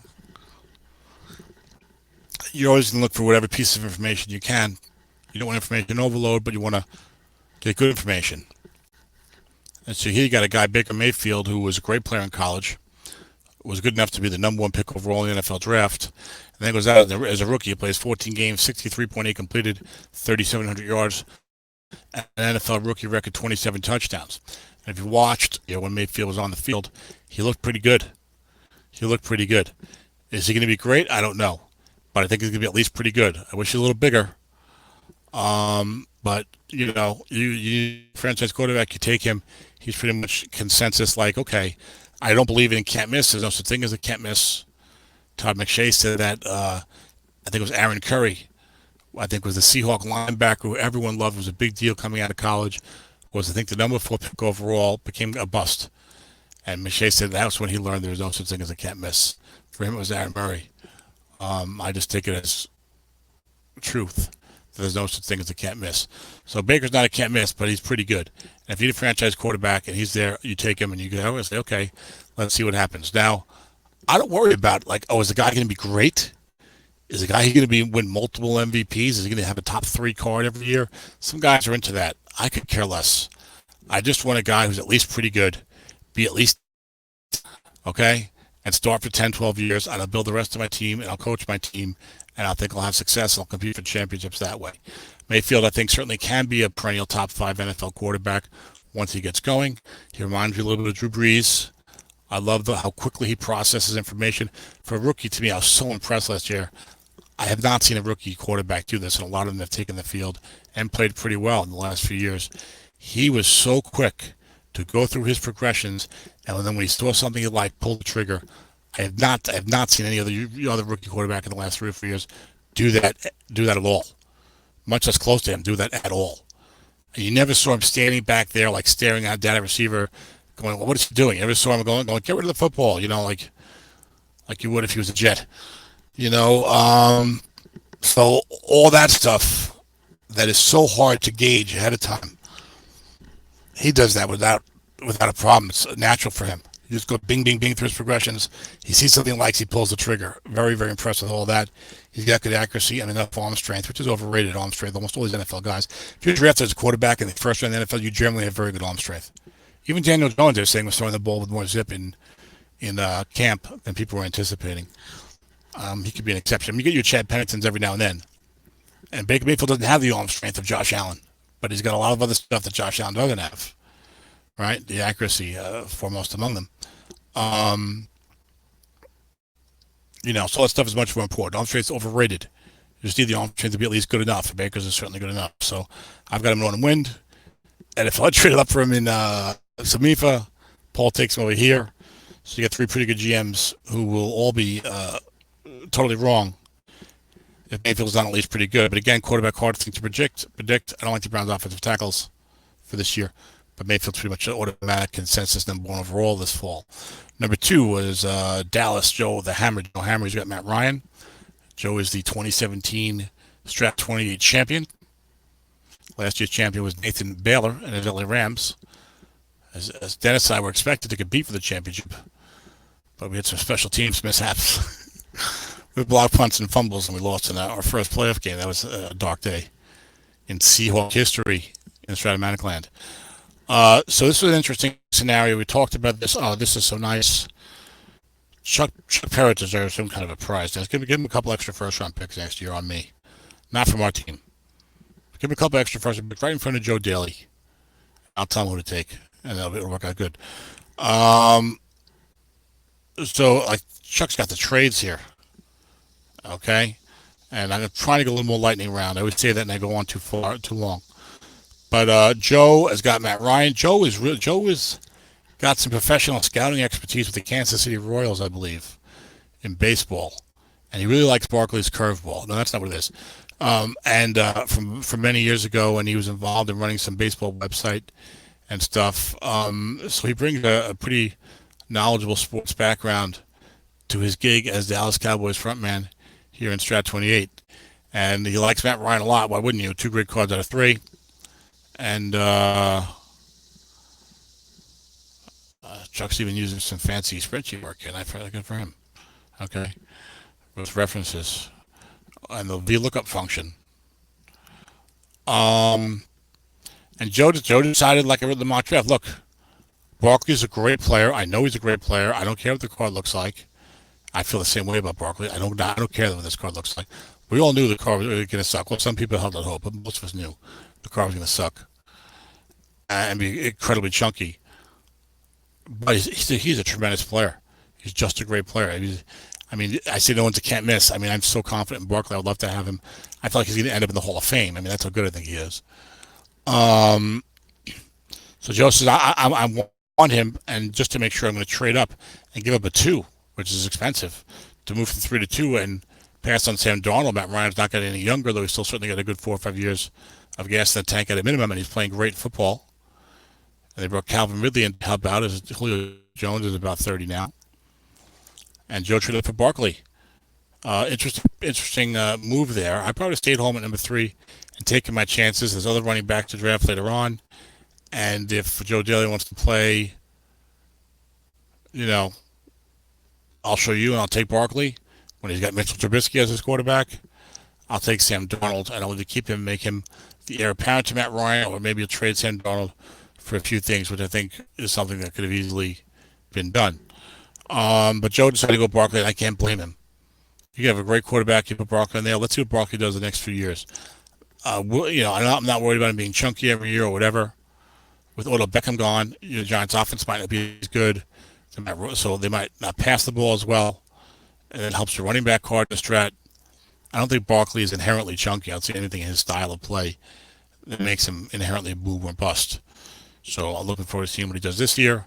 you're always going to look for whatever piece of information you can. You don't want information overload, but you want to get good information. And so here you got a guy, Baker Mayfield, who was a great player in college, was good enough to be the number 1 pick overall in the NFL draft, and then goes out as a rookie. He plays 14 games, 63.8 completed, 3,700 yards, and an NFL rookie record, 27 touchdowns. And if you watched, when Mayfield was on the field, he looked pretty good. Is he going to be great? I don't know, but I think he's going to be at least pretty good. I wish he was a little bigger. But you franchise quarterback, you take him. He's pretty much consensus. Like, okay, I don't believe in can't miss. There's no such thing as a can't miss. Todd McShay said that. I think it was Aaron Curry. I think was the Seahawk linebacker who everyone loved. Was a big deal coming out of college. Was I think the number 4 pick overall, became a bust. And McShay said that was when he learned there was no such thing as a can't miss. For him, it was Aaron Murray. I just take it as truth. There's no such thing as a can't miss. So Baker's not a can't miss, but he's pretty good. And if you need a franchise quarterback and he's there, you take him and you go and say, okay, let's see what happens. Now, I don't worry about is the guy going to be great? Is the guy going to win multiple MVPs? Is he going to have a top 3 card every year? Some guys are into that. I could care less. I just want a guy who's at least pretty good, be at least okay, and start for 10, 12 years, and I'll build the rest of my team, and I'll coach my team, and I think I'll have success, and I'll compete for championships that way. Mayfield, I think, certainly can be a perennial top 5 NFL quarterback once he gets going. He reminds me a little bit of Drew Brees. I love how quickly he processes information. For a rookie, to me, I was so impressed last year. I have not seen a rookie quarterback do this, and a lot of them have taken the field and played pretty well in the last few years. He was so quick to go through his progressions, and then when he saw something he liked, pull the trigger. I have not seen any other rookie quarterback in the last 3 or 4 years do that at all. Much less close to him, do that at all. And you never saw him standing back there like staring at that receiver, going, "Well, what is he doing?" You never saw him going, "Get rid of the football," like you would if he was a Jet. You know, so all that stuff that is so hard to gauge ahead of time, he does that without a problem. It's natural for him. He just go bing, bing, bing through his progressions. He sees something he likes, he pulls the trigger. Very, very impressed with all that. He's got good accuracy and enough arm strength, which is overrated arm strength. Almost all these NFL guys. If you're drafted as a quarterback in the first round of the NFL, you generally have very good arm strength. Even Daniel Jones, they're saying, was throwing the ball with more zip in camp than people were anticipating. He could be an exception. You get your Chad Penningtons every now and then. And Baker Mayfield doesn't have the arm strength of Josh Allen, but he's got a lot of other stuff that Josh Allen doesn't have. Right? The accuracy, foremost among them. So that stuff is much more important. Arm strength is overrated. You just need the arm strength to be at least good enough. And Baker's is certainly good enough. So I've got him on wind. And if I traded up for him in Samifa, Paul takes him over here. So you get 3 pretty good GMs who will all be totally wrong if Mayfield's not at least pretty good. But again, quarterback hard thing to predict. I don't like the Browns' offensive tackles for this year. But Mayfield's pretty much an automatic consensus number 1 overall this fall. Number 2 was Dallas, Joe the Hammer. Joe Hammer, he's got Matt Ryan. Joe is the 2017 Strat 28 champion. Last year's champion was Nathan Baylor and his LA Rams. As Dennis and I were expected to compete for the championship, but we had some special teams mishaps. We blocked punts and fumbles, and we lost in our first playoff game. That was a dark day in Seahawk history in Stratomatic land. So this was an interesting scenario. We talked about this. Oh, this is so nice. Chuck Parrott deserves some kind of a prize. Now, give him a couple extra first-round picks next year on me. Not from our team. Give him a couple extra first-round picks right in front of Joe Daly. I'll tell him who to take, and it'll work out good. So, Chuck's got the trades here. Okay? And I'm trying to get a little more lightning round. I would say that and I go on too long. But Joe has got Matt Ryan. Joe is got some professional scouting expertise with the Kansas City Royals, I believe, in baseball, and he really likes Barkley's curveball. No, that's not what it is. From many years ago, when he was involved in running some baseball website and stuff, so he brings a pretty knowledgeable sports background to his gig as Dallas Cowboys frontman here in Strat 28, and he likes Matt Ryan a lot. Why wouldn't you? 2 great cards out of 3. And Chuck's even using some fancy spreadsheet work, and I feel good for him. Okay, with references and the VLOOKUP function. And Joe decided, like I read the mock draft, look, Barkley's a great player. I know he's a great player. I don't care what the card looks like. I feel the same way about Barkley. I don't care what this card looks like. We all knew the card was going to suck. Well, some people held out hope, but most of us knew the card was going to suck and be incredibly chunky. But he's a tremendous player. He's just a great player. I say no one's a can't miss. I'm so confident in Barkley. I would love to have him. I feel like he's going to end up in the Hall of Fame. That's how good I think he is. So Joe says, I want him, and just to make sure, I'm going to trade up and give up a 2, which is expensive, to move from 3 to 2 and pass on Sam Darnold. Matt Ryan's not getting any younger, though he's still certainly got a good 4 or 5 years of gas in the tank at a minimum, and he's playing great football. And they brought Calvin Ridley in to help out, as Julio Jones is about 30 now. And Joe traded for Barkley. Interesting move there. I probably stayed home at number 3 and taken my chances. There's other running backs to draft later on. And if Joe Daly wants to play, I'll show you, and I'll take Barkley. When he's got Mitchell Trubisky as his quarterback, I'll take Sam Darnold, and I'll either keep him, make him the heir apparent to Matt Ryan, or maybe I'll trade Sam Darnold for a few things, which I think is something that could have easily been done. But Joe decided to go Barkley, and I can't blame him. You have a great quarterback, you put Barkley in there. Let's see what Barkley does the next few years. I'm not worried about him being chunky every year or whatever. With Odell Beckham gone, the Giants' offense might not be as good. So they might not pass the ball as well, and it helps the running back hard to Strat. I don't think Barkley is inherently chunky. I don't see anything in his style of play that makes him inherently boom or bust. So I'm looking forward to seeing what he does this year.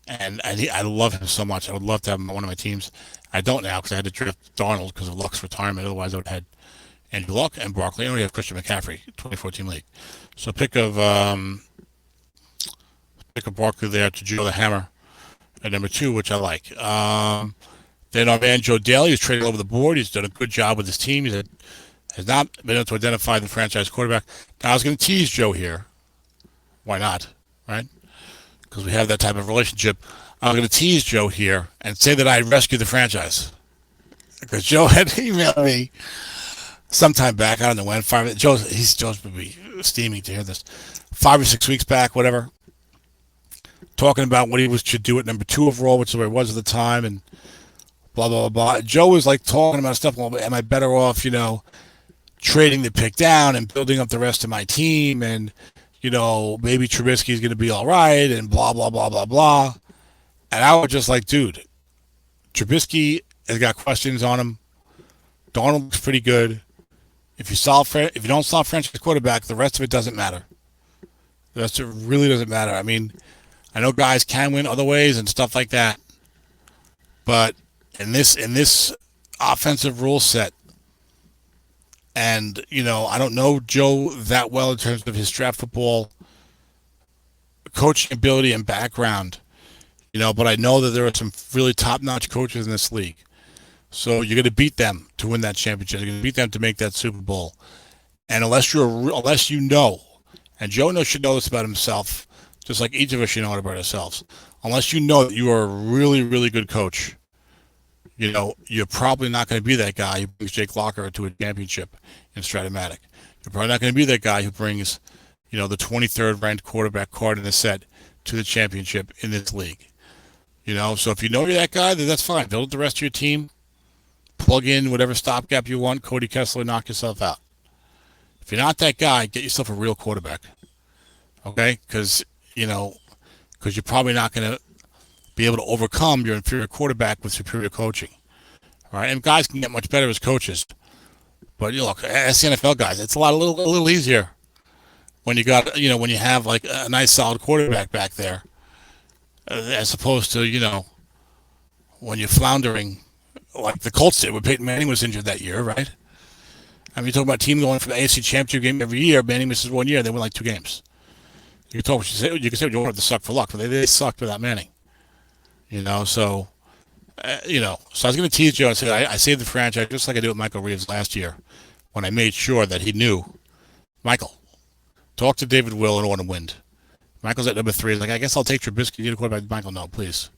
And I love him so much. I would love to have him on one of my teams. I don't now because I had to draft Darnold because of Luck's retirement. Otherwise, I would have had Andrew Luck and Barkley. And we have Christian McCaffrey, 2014 league. So pick of Barkley there to Joe the Hammer at number 2, which I like. Then our man Joe Daly is trading over the board. He's done a good job with his team. He has not been able to identify the franchise quarterback. Now, I was going to tease Joe here. Why not, right? Because we have that type of relationship. I'm going to tease Joe here and say that I rescued the franchise. Because Joe had emailed me sometime back. I don't know when. Joe's would be steaming to hear this. 5 or 6 weeks back, whatever. Talking about what he should do at number 2 overall, which is where it was at the time, and blah, blah, blah. Joe was like talking about stuff. Well, am I better off, trading the pick down and building up the rest of my team? And, maybe Trubisky's going to be all right and blah, blah, blah, blah, blah. And I was just like, dude, Trubisky has got questions on him. Darnold looks pretty good. If you don't solve franchise quarterback, the rest of it doesn't matter. The rest of it really doesn't matter. I mean, I know guys can win other ways and stuff like that. But in this offensive rule set, and, I don't know Joe that well in terms of his draft football coaching ability and background, but I know that there are some really top-notch coaches in this league. So you're going to beat them to win that championship. You're going to beat them to make that Super Bowl. And unless you know, and Joe should know this about himself, just like each of us should know it about ourselves, unless you know that you are a really, really good coach, you're probably not going to be that guy who brings Jake Locker to a championship in Stratomatic. You're probably not going to be that guy who brings, the 23rd ranked quarterback card in the set to the championship in this league. So if you know you're that guy, then that's fine. Build the rest of your team. Plug in whatever stopgap you want. Cody Kessler, knock yourself out. If you're not that guy, get yourself a real quarterback. Okay? Because you're probably not going to be able to overcome your inferior quarterback with superior coaching. All right? And guys can get much better as coaches. But look, as the NFL guys, it's a little easier when you got, when you have like a nice solid quarterback back there, as opposed to, when you're floundering like the Colts did when Peyton Manning was injured that year, right? I mean, you're talking about a team going for the AFC Championship game every year. Manning misses 1 year, they win like 2 games. You can say what you want to suck for luck, but they sucked without Manning. So I was going to tease Joe and say I saved the franchise just like I did with Michael Reeves last year when I made sure that he knew, Michael, talk to David Will and want to win. Michael's at number 3. He's like, I guess I'll take Trubisky. You need a quarterback. Michael, no, please.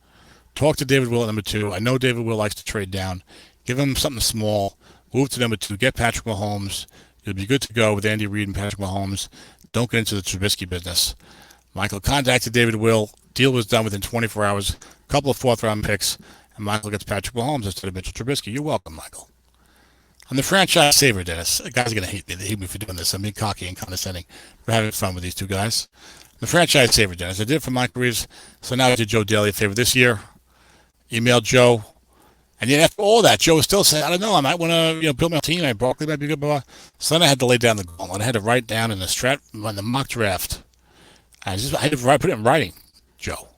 Talk to David Will at number 2. I know David Will likes to trade down. Give him something small. Move to number 2. Get Patrick Mahomes. You'll be good to go with Andy Reid and Patrick Mahomes. Don't get into the Trubisky business. Michael contacted David Will. Deal was done within 24 hours. A couple of 4th-round picks. And Michael gets Patrick Mahomes instead of Mitchell Trubisky. You're welcome, Michael. I'm the franchise saver, Dennis. The guys are going to hate me for doing this. I'm being cocky and condescending. We're having fun with these two guys. The franchise saver, Dennis. I did it for Michael Reeves. So now I did Joe Daly a favor this year. Emailed Joe. And yet after all that, Joe was still saying, I don't know, I might want to build my team. Barkley might be good, blah, blah. So then I had to lay down the gauntlet. I had to write down in the mock draft. I had to put it in writing, Joe.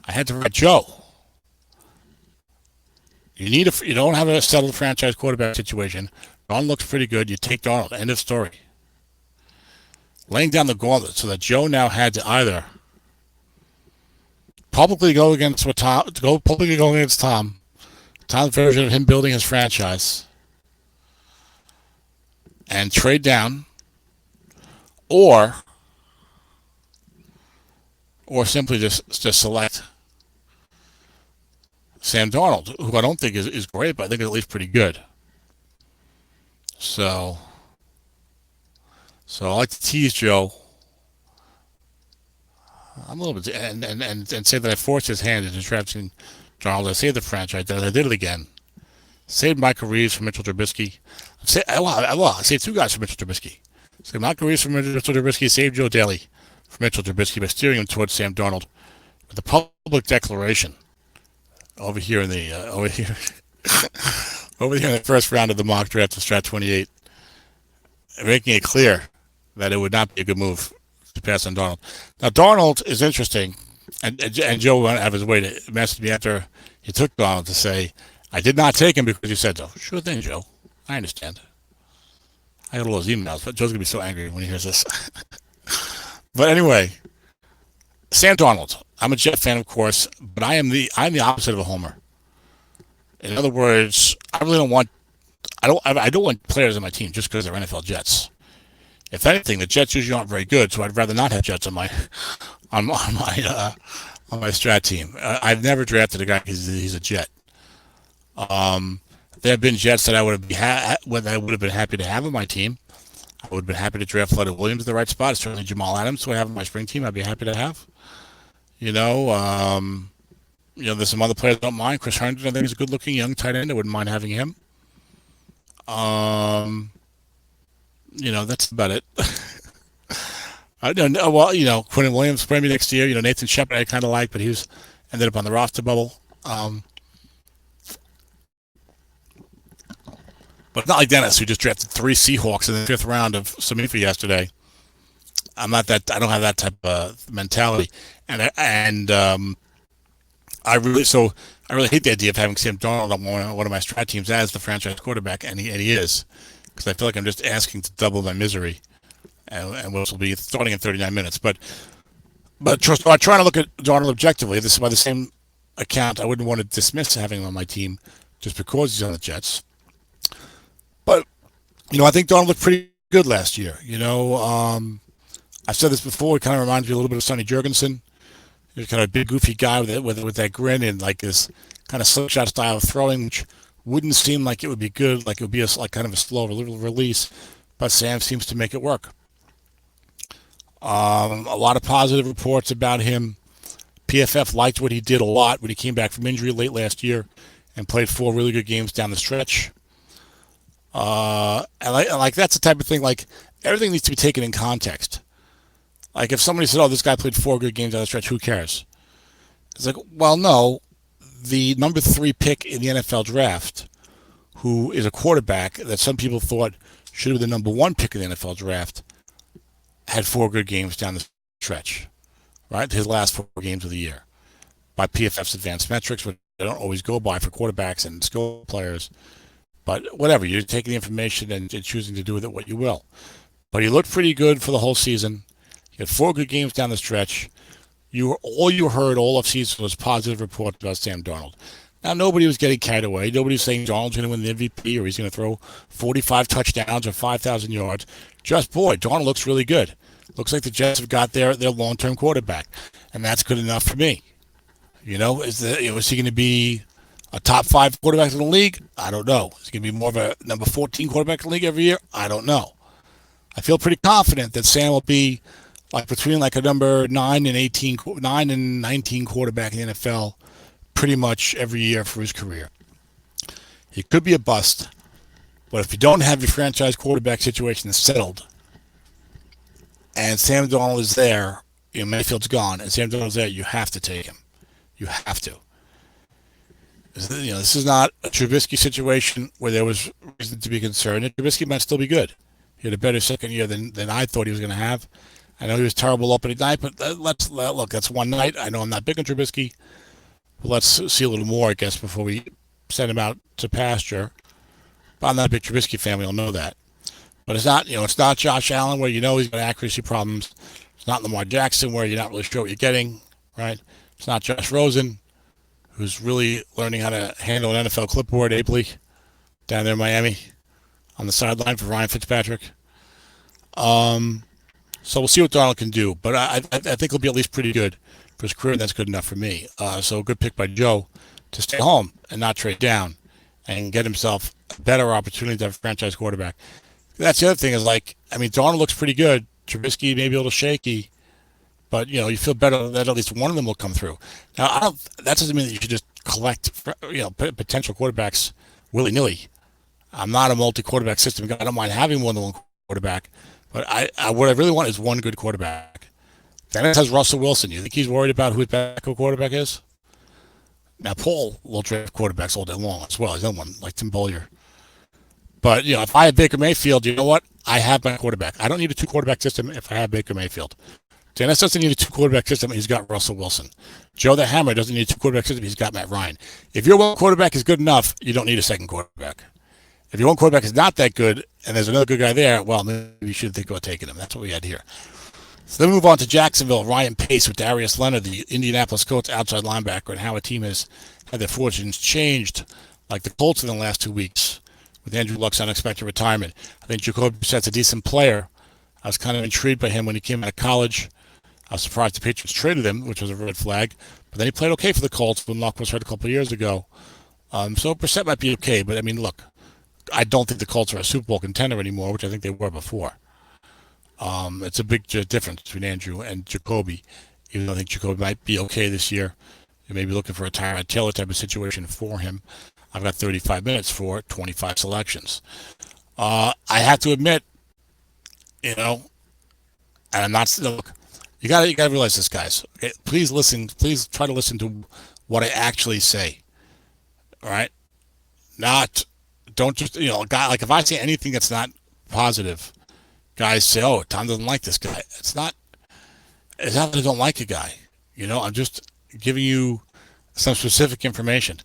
I had to write, Joe, you don't have a settled franchise quarterback situation. Darnold looks pretty good. You take Darnold. End of story. Laying down the gauntlet so that Joe now had to either publicly go against Tom. Tom's version of him building his franchise and trade down, or simply just select Sam Darnold, who I don't think is great, but I think is at least pretty good. So I like to tease Joe. I'm a little bit and say that I forced his hand into drafting Darnold. I saved the franchise. I did it again. Saved Michael Reeves from Mitchell Trubisky. I saved 2 guys from Mitchell Trubisky. Saved Michael Reeves from Mitchell Trubisky. Saved Joe Daly from Mitchell Trubisky by steering him towards Sam Darnold with a public declaration over here in the over here over here in the first round of the mock draft of Strat 28, making it clear that it would not be a good move to pass on Darnold. Now Darnold is interesting, and Joe went out of his way to message me after he took Darnold to say, "I did not take him because you said so." Sure thing, Joe. I understand. I got all those emails, but Joe's gonna be so angry when he hears this. But anyway, Sam Darnold. I'm a Jet fan, of course, but I'm the opposite of a homer. In other words, I don't want players on my team just because they're NFL Jets. If anything, the Jets usually aren't very good, so I'd rather not have Jets on my strat team. I've never drafted a guy because he's a Jet. There have been Jets that I would have been happy to have on my team. I would have been happy to draft Leonard Williams at the right spot. Certainly Jamal Adams, who I have on my spring team, I'd be happy to have. You know, there's some other players I don't mind. Chris Herndon, I think, is a good-looking young tight end. I wouldn't mind having him. That's about it. I don't know. Well, Quentin Williams maybe next year. Nathan Shepard I kind of like, but he ended up on the roster bubble. But not like Dennis, who just drafted 3 Seahawks in the 5th round of Samifa yesterday. I don't have that type of mentality, and I really hate the idea of having Sam Darnold on one of my strat teams as the franchise quarterback, and he is, because I feel like I'm just asking to double my misery, and which will be starting in 39 minutes. But trust, I'm trying to look at Darnold objectively. This is by the same account. I wouldn't want to dismiss having him on my team just because he's on the Jets. But I think Darnold looked pretty good last year. I've said this before. It kind of reminds me a little bit of Sonny Jurgensen. He's kind of a big, goofy guy with that grin and like this kind of slingshot style of throwing, which wouldn't seem like it would be good. Like it would be kind of a slow little release, but Sam seems to make it work. A lot of positive reports about him. PFF liked what he did a lot when he came back from injury late last year and played 4 really good games down the stretch. And that's the type of thing. Like everything needs to be taken in context. Like if somebody said, "Oh, this guy played 4 good games down the stretch," who cares? It's like, well, no. The number 3 pick in the NFL draft, who is a quarterback that some people thought should have been the number 1 pick in the NFL draft, had 4 good games down the stretch, right? His last 4 games of the year, by PFF's advanced metrics, which they don't always go by for quarterbacks and skill players. But whatever, you're taking the information and choosing to do with it what you will. But he looked pretty good for the whole season. He had 4 good games down the stretch. All you heard all offseason was positive reports about Sam Darnold. Now, nobody was getting carried away. Nobody was saying Darnold's going to win the MVP or he's going to throw 45 touchdowns or 5,000 yards. Just, boy, Darnold looks really good. Looks like the Jets have got their long-term quarterback, and that's good enough for me. Is he going to be a top 5 quarterback in the league? I don't know. Is he going to be more of a number 14 quarterback in the league every year? I don't know. I feel pretty confident that Sam will be between a number 9 and 19 quarterback in the NFL pretty much every year for his career. He could be a bust, but if you don't have your franchise quarterback situation settled and Sam Darnold is there, Mayfield's gone, and Sam Darnold's there, you have to take him. You have to. This is not a Trubisky situation where there was reason to be concerned. And Trubisky might still be good. He had a better second year than I thought he was going to have. I know he was terrible opening night, but look, that's one night. I know I'm not big on Trubisky, but let's see a little more, I guess, before we send him out to pasture. But I'm not a big Trubisky fan. We all know that. But it's not Josh Allen where he's got accuracy problems. It's not Lamar Jackson where you're not really sure what you're getting, right? It's not Josh Rosen, who's really learning how to handle an NFL clipboard ably down there in Miami on the sideline for Ryan Fitzpatrick. So we'll see what Darnold can do, but I think he'll be at least pretty good for his career, and that's good enough for me. So a good pick by Joe to stay home and not trade down and get himself a better opportunity to have a franchise quarterback. That's the other thing is Darnold looks pretty good. Trubisky maybe a little shaky, but you feel better that at least one of them will come through. Now, that doesn't mean that you should just collect potential quarterbacks willy-nilly. I'm not a multi-quarterback system guy. I don't mind having more than one quarterback, but what I really want is one good quarterback. Dennis has Russell Wilson. You think he's worried about who his backup quarterback is? Now, Paul will draft quarterbacks all day long as well. He's another one, like Tim Bollier. But, if I have Baker Mayfield, you know what? I have my quarterback. I don't need a two-quarterback system if I have Baker Mayfield. Dennis doesn't need a two-quarterback system. He's got Russell Wilson. Joe the Hammer doesn't need a two-quarterback system. He's got Matt Ryan. If your one quarterback is good enough, you don't need a second quarterback. If your one quarterback is not that good and there's another good guy there, well, maybe you should think about taking him. That's what we had here. So then we move on to Jacksonville. Ryan Pace with Darius Leonard, the Indianapolis Colts outside linebacker, and how a team has had their fortunes changed, like the Colts in the last 2 weeks, with Andrew Luck's unexpected retirement. I think Jacoby Brissett's a decent player. I was kind of intrigued by him when he came out of college. I was surprised the Patriots traded him, which was a red flag. But then he played okay for the Colts when Luck was hurt a couple of years ago. So Brissett might be okay. But, I mean, look, I don't think the Colts are a Super Bowl contender anymore, which I think they were before. It's a big difference between Andrew and Jacoby. Even though I think Jacoby might be okay this year. You may be looking for a Tyrod Taylor type of situation for him. I've got 35 minutes for 25 selections. I have to admit, and I'm not, look, you gotta realize this, guys. Okay? Please listen. Please try to listen to what I actually say. All right? Don't just, guy, like if I say anything that's not positive, guys say, oh, Tom doesn't like this guy. It's not that I don't like a guy. I'm just giving you some specific information.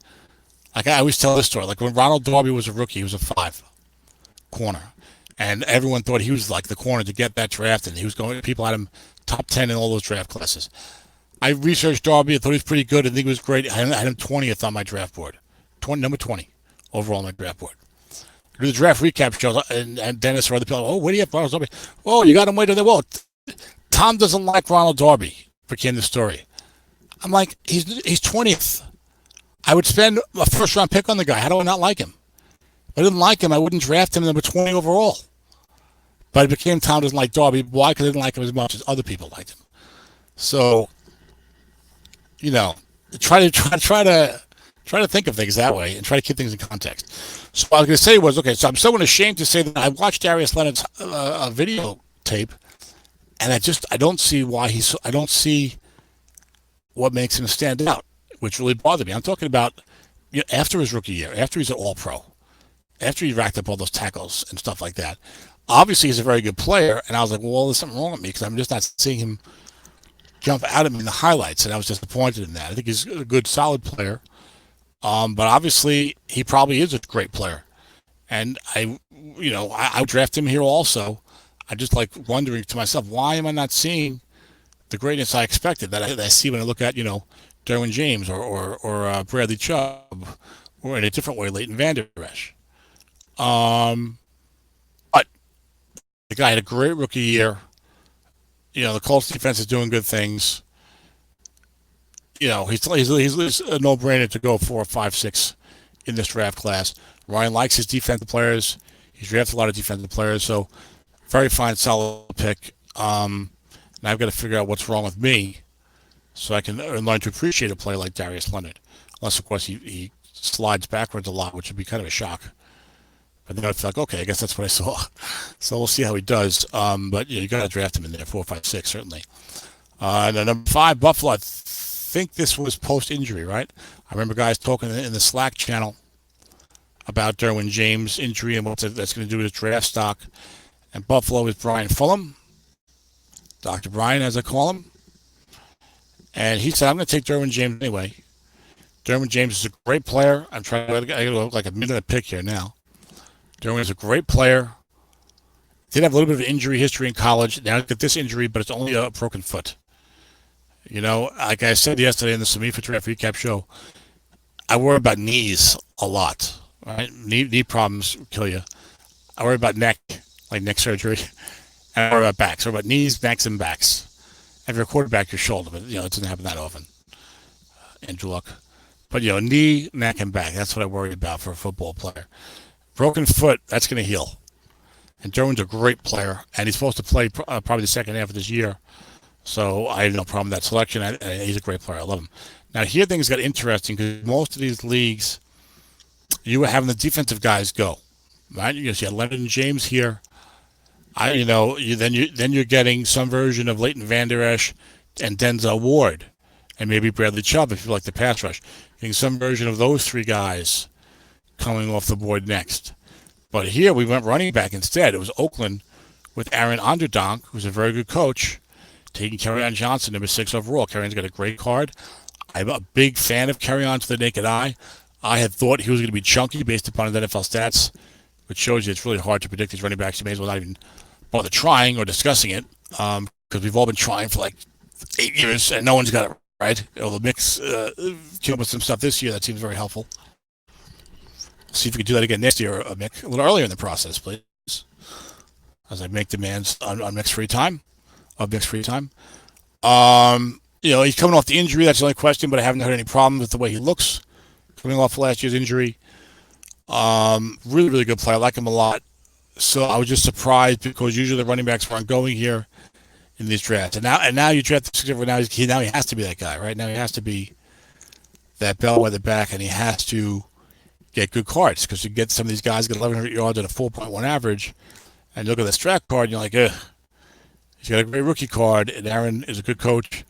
Like I always tell this story. Like when Ronald Darby was a rookie, he was a 5 corner. And everyone thought he was like the corner to get that draft. And people had him top 10 in all those draft classes. I researched Darby. I thought he was pretty good. I think he was great. I had him 20th on my draft board. Number 20 overall on my draft board. I do the draft recap shows, and Dennis or other people, oh, where do you have Ronald Darby? Oh, you got him way down there. Well, Tom doesn't like Ronald Darby, became the story. I'm like, he's 20th. I would spend a first-round pick on the guy. How do I not like him? If I didn't like him, I wouldn't draft him number 20 overall. But it became Tom doesn't like Darby. Why? Because I didn't like him as much as other people liked him. So, try to think of things that way and try to keep things in context. So what I was going to say was, okay, so I'm so ashamed to say that I watched Darius Leonard's video tape, and I don't see I don't see what makes him stand out, which really bothered me. I'm talking about after his rookie year, after he's an All-Pro, after he racked up all those tackles and stuff like that. Obviously, he's a very good player, and I was like, well, there's something wrong with me because I'm just not seeing him jump out at me in the highlights, and I was disappointed in that. I think he's a good, solid player, but obviously, he probably is a great player, and I would draft him here also. I just like wondering to myself, why am I not seeing the greatness I expected that I see when I look at Derwin James or Bradley Chubb, or in a different way, Leighton Vander Esch. But the guy had a great rookie year. The Colts defense is doing good things. He's a no-brainer to go 4, 5, 6 in this draft class. Ryan likes his defensive players. He's drafted a lot of defensive players, so very fine, solid pick. Now I've got to figure out what's wrong with me so I can learn to appreciate a player like Darius Leonard. Unless, of course, he slides backwards a lot, which would be kind of a shock. But then I'd feel like, okay, I guess that's what I saw. So we'll see how he does. But you got to draft him in there, 4, 5, 6, certainly. And then number 5, Buffalo. I think this was post-injury, right? I remember guys talking in the Slack channel about Derwin James' injury and what that's going to do with his draft stock. And Buffalo is Brian Fulham, Dr. Brian, as I call him. And he said, I'm going to take Derwin James anyway. Derwin James is a great player. I got to look like a minute pick here now. Derwin is a great player. Did have a little bit of injury history in college. Now he's got this injury, but it's only a broken foot. Like I said yesterday in the Samifa Draft Recap show, I worry about knees a lot. Right? Knee problems kill you. I worry about neck, like neck surgery. And I worry about backs. I worry about knees, necks, and backs. If you're a quarterback, your shoulder, but it doesn't happen that often. Andrew Luck. But knee, neck, and back. That's what I worry about for a football player. Broken foot, that's going to heal. And Derwin's a great player, and he's supposed to play probably the second half of this year. So I have no problem with that selection. He's a great player. I love him. Now, here things got interesting because most of these leagues, you were having the defensive guys go, right? You had Leonard and James here. Then you're getting some version of Leighton Vander Esch and Denzel Ward, and maybe Bradley Chubb if you like the pass rush. getting some version of those three guys coming off the board next. But here we went running back instead. It was Oakland with Aaron Onderdonk, who's a very good coach, taking Kerryon Johnson, number 6 overall. Kerryon's got a great card. I'm a big fan of Kerryon to the naked eye. I had thought he was going to be chunky based upon his NFL stats, which shows you it's really hard to predict these running backs. You may as well not even bother trying or discussing it, because we've all been trying for like 8 years and no one's got it right. The mix came up with some stuff this year that seems very helpful. See if we can do that again next year, Mick, a little earlier in the process, please. As I make demands on Mick's free time, he's coming off the injury. That's the only question, but I haven't had any problems with the way he looks coming off last year's injury. Really, really good player. I like him a lot. So I was just surprised because usually the running backs weren't going here in these drafts. And now you draft the 6 now he has to be that guy, right? Now he has to be that bellwether back, and he has to get good cards, because you get some of these guys get 1,100 yards and a 4.1 average, and you look at the Strat card and you're like, ugh. He's got a great rookie card, and Aaron is a good coach,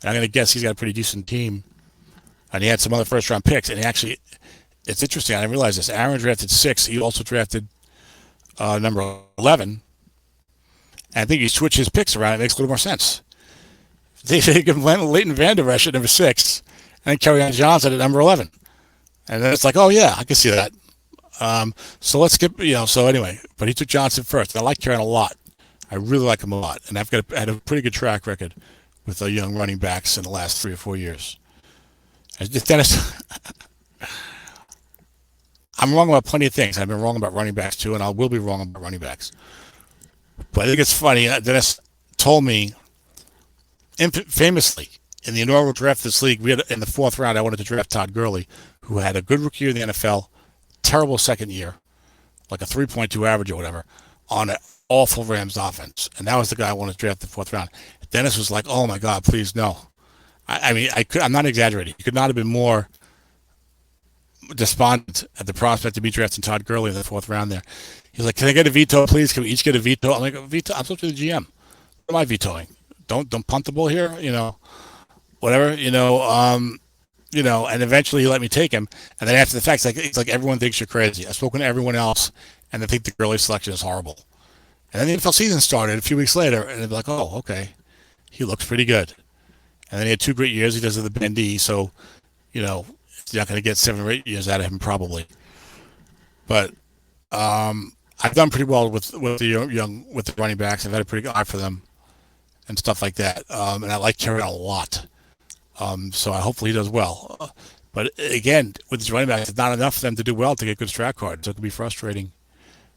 and I'm going to guess he's got a pretty decent team. And he had some other first-round picks, and it's interesting, I didn't realize this. Aaron drafted 6. He also drafted number 11. And I think you switch his picks around, it makes a little more sense. They give Leighton Vander Esch at number 6, and then Kerryon Johnson at number 11. And then it's like, oh yeah, I can see that. So let's skip, so anyway, but he took Johnson first. I like Kerryon a lot. I really like him a lot. And I've had a pretty good track record with the young running backs in the last 3 or 4 years. Dennis, I'm wrong about plenty of things. I've been wrong about running backs too, and I will be wrong about running backs. But I think it's funny. Dennis told me, famously, in the inaugural draft of this league, we had in the 4th round, I wanted to draft Todd Gurley, who had a good rookie year in the NFL, terrible second year, like a 3.2 average or whatever, on an awful Rams offense. And that was the guy I wanted to draft in the 4th round. Dennis was like, oh my God, please no. I'm not exaggerating. He could not have been more despondent at the prospect of me drafting Todd Gurley in the 4th round there. He's like, can I get a veto, please? Can we each get a veto? I'm like, veto? I'm supposed to be the GM. What am I vetoing? Don't punt the ball here, whatever, and eventually he let me take him. And then after the fact, it's like everyone thinks you're crazy. I've spoken to everyone else, and they think the Gurley selection is horrible. And then the NFL season started a few weeks later, and they're like, oh, okay, he looks pretty good. And then he had 2 great years. He does the bendy, so, you're not going to get 7 or 8 years out of him probably. But I've done pretty well with the running backs. I've had a pretty good eye for them and stuff like that. And I like Kerryon a lot. So hopefully he does well. But again, with these running backs, it's not enough for them to do well to get good strat cards. So it can be frustrating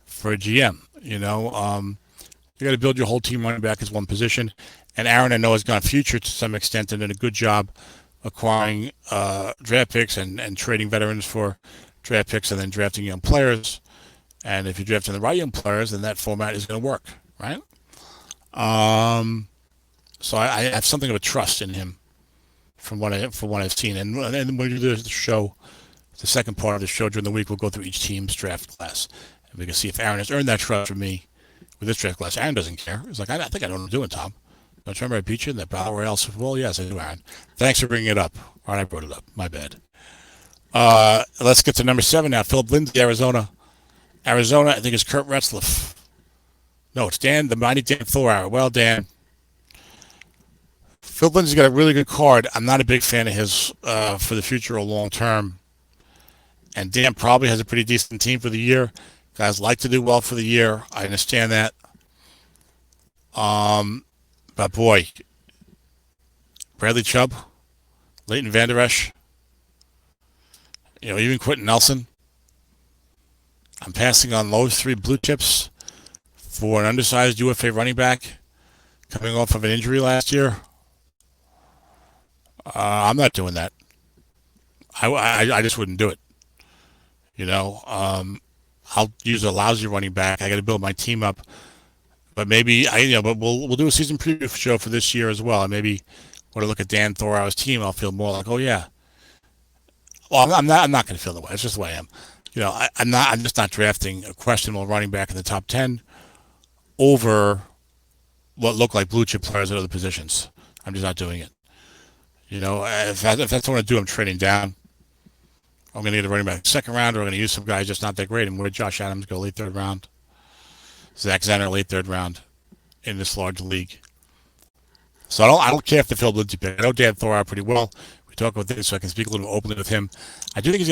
for a GM. You got to build your whole team running back as one position. And Aaron, I know, has gone future to some extent and done a good job acquiring draft picks and trading veterans for draft picks and then drafting young players. And if you're drafting the right young players, then that format is going to work, right? So I have something of a trust in him from what I've seen. And when we do the show, the second part of the show during the week, we'll go through each team's draft class. And we can see if Aaron has earned that trust from me with this draft class. Aaron doesn't care. He's like, I think I know what I'm doing, Tom. Don't you remember I beat you in that battle royale? Well, yes, I do, Aaron. Thanks for bringing it up. All right, I brought it up. My bad. Let's get to number 7 now. Philip Lindsay, Arizona. Arizona, I think it's Kurt Retzlaff. No, it's the mighty Dan Thorauer. Well, Dan. Phil Lindsay's got a really good card. I'm not a big fan of his for the future or long term. And Dan probably has a pretty decent team for the year. Guys like to do well for the year. I understand that. But boy, Bradley Chubb, Leighton Vander Esch, even Quentin Nelson. I'm passing on those 3 blue chips for an undersized UFA running back coming off of an injury last year. I'm not doing that. I just wouldn't do it. I'll use a lousy running back. I got to build my team up. But maybe but we'll do a season preview show for this year as well. And maybe when I look at Dan Thorauer's team, I'll feel more like, oh yeah. Well, I'm not going to feel the way. It's just the way I am. I'm just not drafting a questionable running back in the top 10 over what look like blue chip players at other positions. I'm just not doing it. If that's what I want to do, I'm trading down. I'm going to get a running back second round, or I'm going to use some guys just not that great. And where Josh Adams go late third round, Zach Zenner late third round in this large league. So I don't care if the Phil Lindsay pick. I know Dan Thor out pretty well. We talk about this, so I can speak a little openly with him. I do think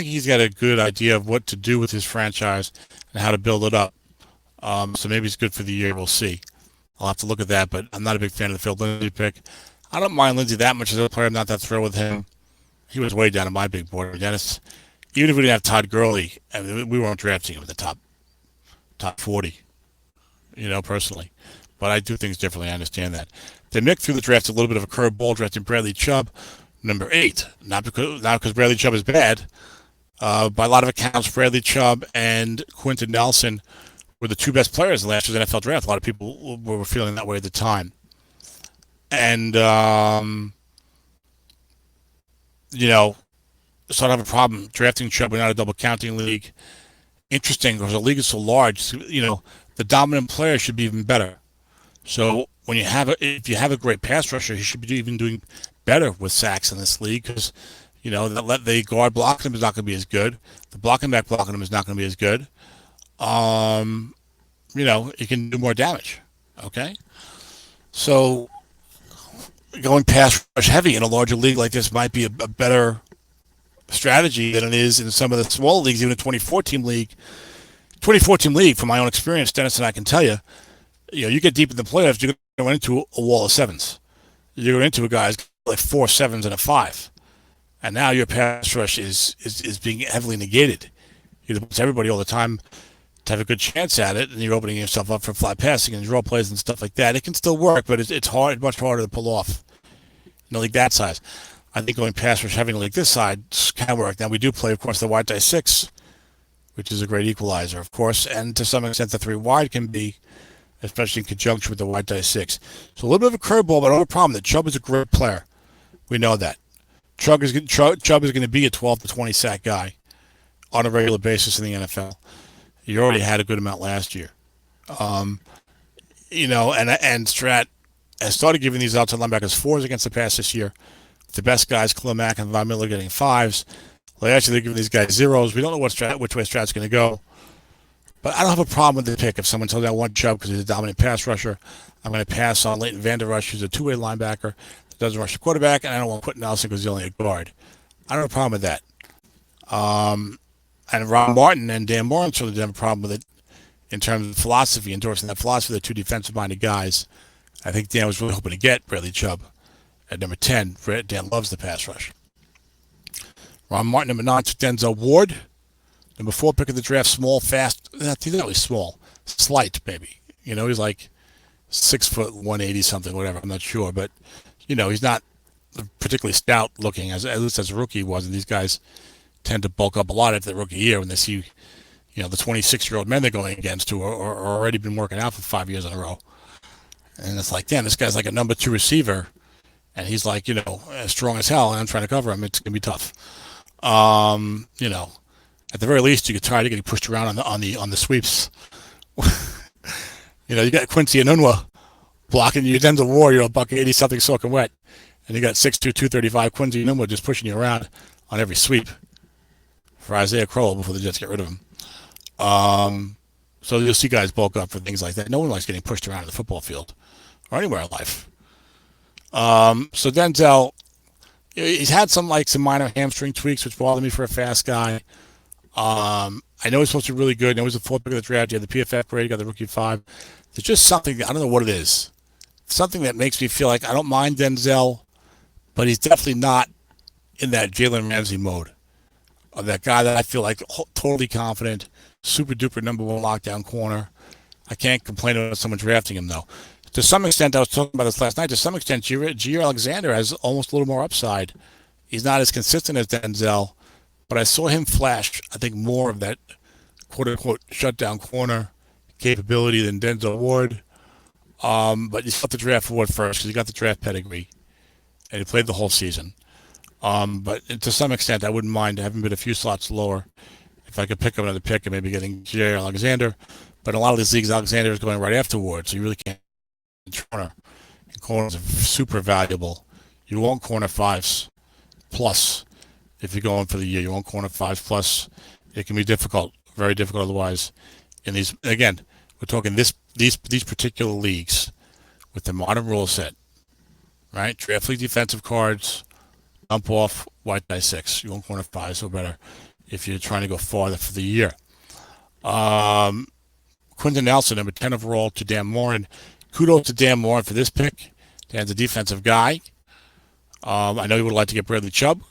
he's got a good idea of what to do with his franchise and how to build it up. So maybe it's good for the year. We'll see. I'll have to look at that, but I'm not a big fan of the Phil Lindsay pick. I don't mind Lindsay that much as a player. I'm not that thrilled with him. He was way down on my big board. Dennis, even if we didn't have Todd Gurley, I mean, we weren't drafting him in the top 40, personally. But I do things differently. I understand that. Then Mick threw the draft a little bit of a curveball, drafting Bradley Chubb, number 8. Not because Bradley Chubb is bad. By a lot of accounts, Bradley Chubb and Quentin Nelson were the two best players in last year's NFL draft. A lot of people were feeling that way at the time. And, so I don't have a problem drafting Chubb. We're not a double counting league. Interesting, because the league is so large, the dominant player should be even better. So if you have a great pass rusher, he should be even doing better with sacks in this league, because the guard blocking him is not going to be as good. The blocking back blocking him is not going to be as good. He can do more damage. Okay, so going pass rush heavy in a larger league like this might be a better strategy than it is in some of the smaller leagues, even a 2014 league. 2014 league, from my own experience, Dennis and I can tell you, you get deep in the playoffs, you're going to run into a wall of sevens. You're going into a guy's like 4 sevens and a 5. And now your pass rush is being heavily negated. You put everybody all the time to have a good chance at it, and you're opening yourself up for flat passing and draw plays and stuff like that. It can still work, but it's hard, much harder to pull off. Like that size. I think going pass rush having like this side can work. Now we do play, of course, the wide die 6, which is a great equalizer, of course, and to some extent the 3 wide can be, especially in conjunction with the wide die 6. So a little bit of a curveball, but no problem. That Chubb is a great player. We know that. Chubb is going to be a 12 to 20 sack guy on a regular basis in the NFL. He already had a good amount last year. And Strat has started giving these outside linebackers 4s against the pass this year. The best guys, Khalil Mack and Von Miller, getting 5s. Last year they're giving these guys 0s. We don't know which way Strat's going to go. But I don't have a problem with the pick. If someone tells me I want Chubb because he's a dominant pass rusher, I'm going to pass on Leighton Vander Esch, who's a 2-way linebacker that doesn't rush the quarterback, and I don't want Quentin Nelson because he's only a guard. I don't have a problem with that. And Ron Martin and Dan Moore certainly didn't have a problem with it in terms of philosophy, endorsing that philosophy. They're two defensive-minded guys. I think Dan was really hoping to get Bradley Chubb at number 10. Dan loves the pass rush. Ron Martin, number 9, took Denzel Ward. Number 4 pick of the draft, small, fast. He's not really small. Slight, maybe. He's like 6 foot, 180 something, whatever. I'm not sure. But, he's not particularly stout looking, at least as a rookie he was. And these guys tend to bulk up a lot after the rookie year when they see, the 26-year-old men they're going against who are already been working out for 5 years in a row. And it's like, damn, this guy's like a number 2 receiver. And he's like, as strong as hell, and I'm trying to cover him. It's going to be tough. At the very least, you could try to get pushed around on the sweeps. You got Quincy Enunwa blocking you. Denzel Ward, $180 something soaking wet, and you got 6'2", 235 Quincy Enunwa just pushing you around on every sweep for Isaiah Crowell before the Jets get rid of him. So you'll see guys bulk up for things like that. No one likes getting pushed around in the football field or anywhere in life. So Denzel, he's had some minor hamstring tweaks, which bother me for a fast guy. I know he's supposed to be really good. I know he's the 4th pick of the draft. You had the PFF grade, you got the rookie 5. There's just something, I don't know what it is. Something that makes me feel like I don't mind Denzel, but he's definitely not in that Jalen Ramsey mode. Or that guy that I feel like totally confident, super duper number 1 lockdown corner. I can't complain about someone drafting him though. To some extent, I was talking about this last night, to some extent, Jair Alexander has almost a little more upside. He's not as consistent as Denzel, but I saw him flash, I think, more of that quote-unquote shutdown corner capability than Denzel Ward. But you still have to draft Ward first because he got the draft pedigree, and he played the whole season. But to some extent, I wouldn't mind having been a few slots lower if I could pick up another pick and maybe getting Jair Alexander. But in a lot of these leagues, Alexander is going right after Ward, so you really can't corner. And corners are super valuable. You want corner 5s plus if you're going for the year. You want corner fives plus. It can be difficult, very difficult otherwise. In these, again, we're talking these particular leagues with the modern rule set, right? Draft league defensive cards, dump off, white die six. You want corner fives or better if you're trying to go farther for the year. Quentin Nelson, number 10 overall to Dan Morin. Kudos to Dan Morin for this pick. Dan's a defensive guy. I know he would like to get Bradley Chubb.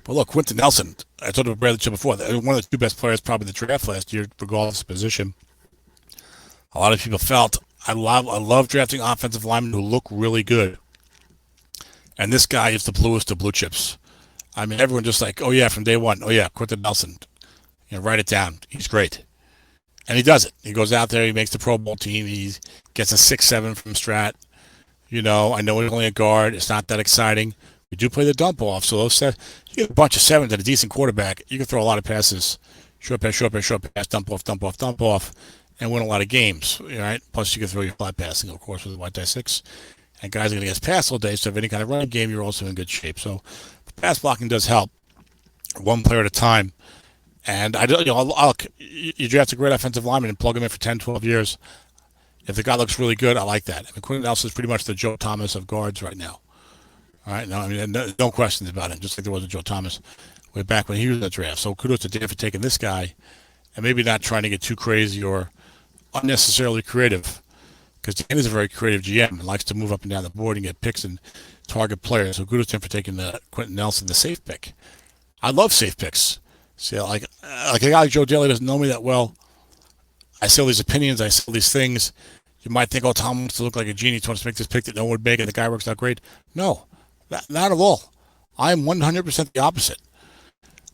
But look, Quentin Nelson, I told you about Bradley Chubb before, one of the two best players probably in the draft last year, regardless of position. A lot of people felt, I love drafting offensive linemen who look really good. And this guy is the bluest of blue chips. I mean, everyone just like, oh yeah, from day one, oh yeah, Quentin Nelson. Write it down. He's great. And he does it. He goes out there, he makes the Pro Bowl team, he gets a 6-7 from Strat. I know he's only a guard. It's not that exciting. We do play the dump off, so those you get a bunch of sevens and a decent quarterback. You can throw a lot of passes, short pass, dump off, and win a lot of games. Right? Plus, you can throw your flat passing, of course, with the white die six. And guys are going to get past all day, so if any kind of running game, you're also in good shape. So the pass blocking does help, one player at a time. And you draft a great offensive lineman and plug him in for 10, 12 years. If the guy looks really good, I like that. I mean, Quentin Nelson is pretty much the Joe Thomas of guards right now. All right, no questions about him, just like there was a Joe Thomas way back when he was in the draft. So kudos to Dan for taking this guy and maybe not trying to get too crazy or unnecessarily creative, because Dan is a very creative GM and likes to move up and down the board and get picks and target players. So kudos to him for taking the Quentin Nelson, the safe pick. I love safe picks. See, like a guy like Joe Daly doesn't know me that well. I say all these opinions, I say all these things. You might think, oh, Tom wants to look like a genie, wants to make this pick that no one would make, and the guy works out great. No, not at all. I am 100% the opposite.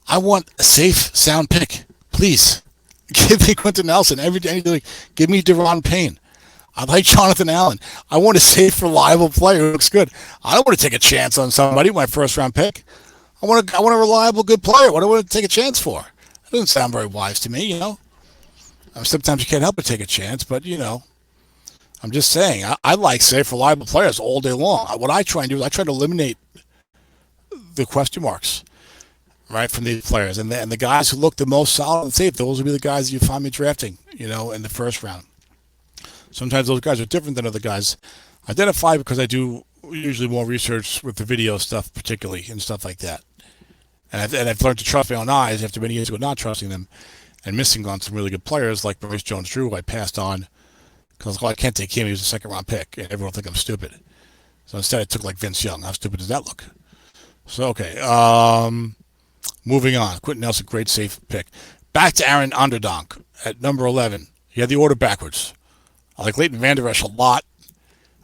I want a safe, sound pick. Please, give me Quentin Nelson. Give me Deron Payne. I like Jonathan Allen. I want a safe, reliable player who looks good. I don't want to take a chance on somebody, my first-round pick. I want a reliable, good player. What do I want to take a chance for? That doesn't sound very wise to me, Sometimes you can't help but take a chance, but, I'm just saying, I like safe, reliable players all day long. What I try and do is I try to eliminate the question marks, right, from these players. And the guys who look the most solid and safe, those will be the guys you find me drafting, in the first round. Sometimes those guys are different than other guys. Identify because I do usually more research with the video stuff, particularly, and stuff like that. And I've learned to trust my own eyes after many years ago not trusting them and missing on some really good players like Maurice Jones-Drew, who I passed on because I can't take him. He was a second-round pick, and everyone will think I'm stupid. So instead I took like Vince Young. How stupid does that look? So, okay. Moving on. Quentin Nelson, great safe pick. Back to Aaron Onderdonk at number 11. He had the order backwards. I like Leighton Vander Esch a lot.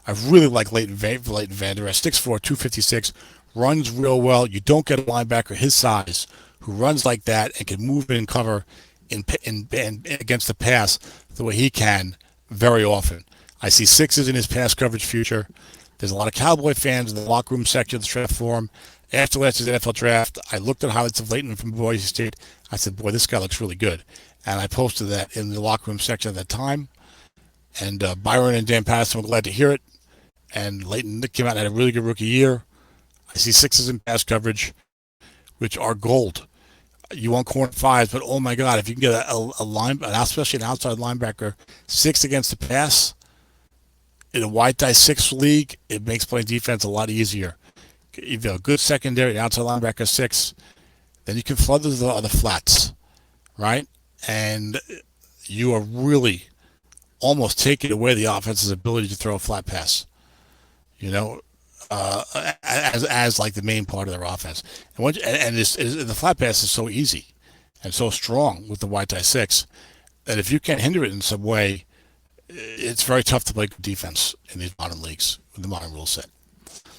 I really like Leighton Vander Esch. 6'4", 256. Runs real well. You don't get a linebacker his size who runs like that and can move in and cover in against the pass the way he can very often. I see sixes in his pass coverage future. There's a lot of Cowboy fans in the locker room section of the draft forum. After last year's NFL draft, I looked at highlights of Leighton from Boise State. I said, boy, this guy looks really good. And I posted that in the locker room section at that time. And Byron and Dan Patterson were glad to hear it. And Leighton came out and had a really good rookie year. I see sixes in pass coverage, which are gold. You want corner fives, but oh my God, if you can get a line, especially an outside linebacker, 6 against the pass in a white die 6 league, it makes playing defense a lot easier. If you have a good secondary, an outside linebacker 6, then you can flood the other flats, right? And you are really almost taking away the offense's ability to throw a flat pass, as like the main part of their offense. And the flat pass is so easy and so strong with the white die 6 that if you can't hinder it in some way, it's very tough to play good defense in these modern leagues with the modern rule set.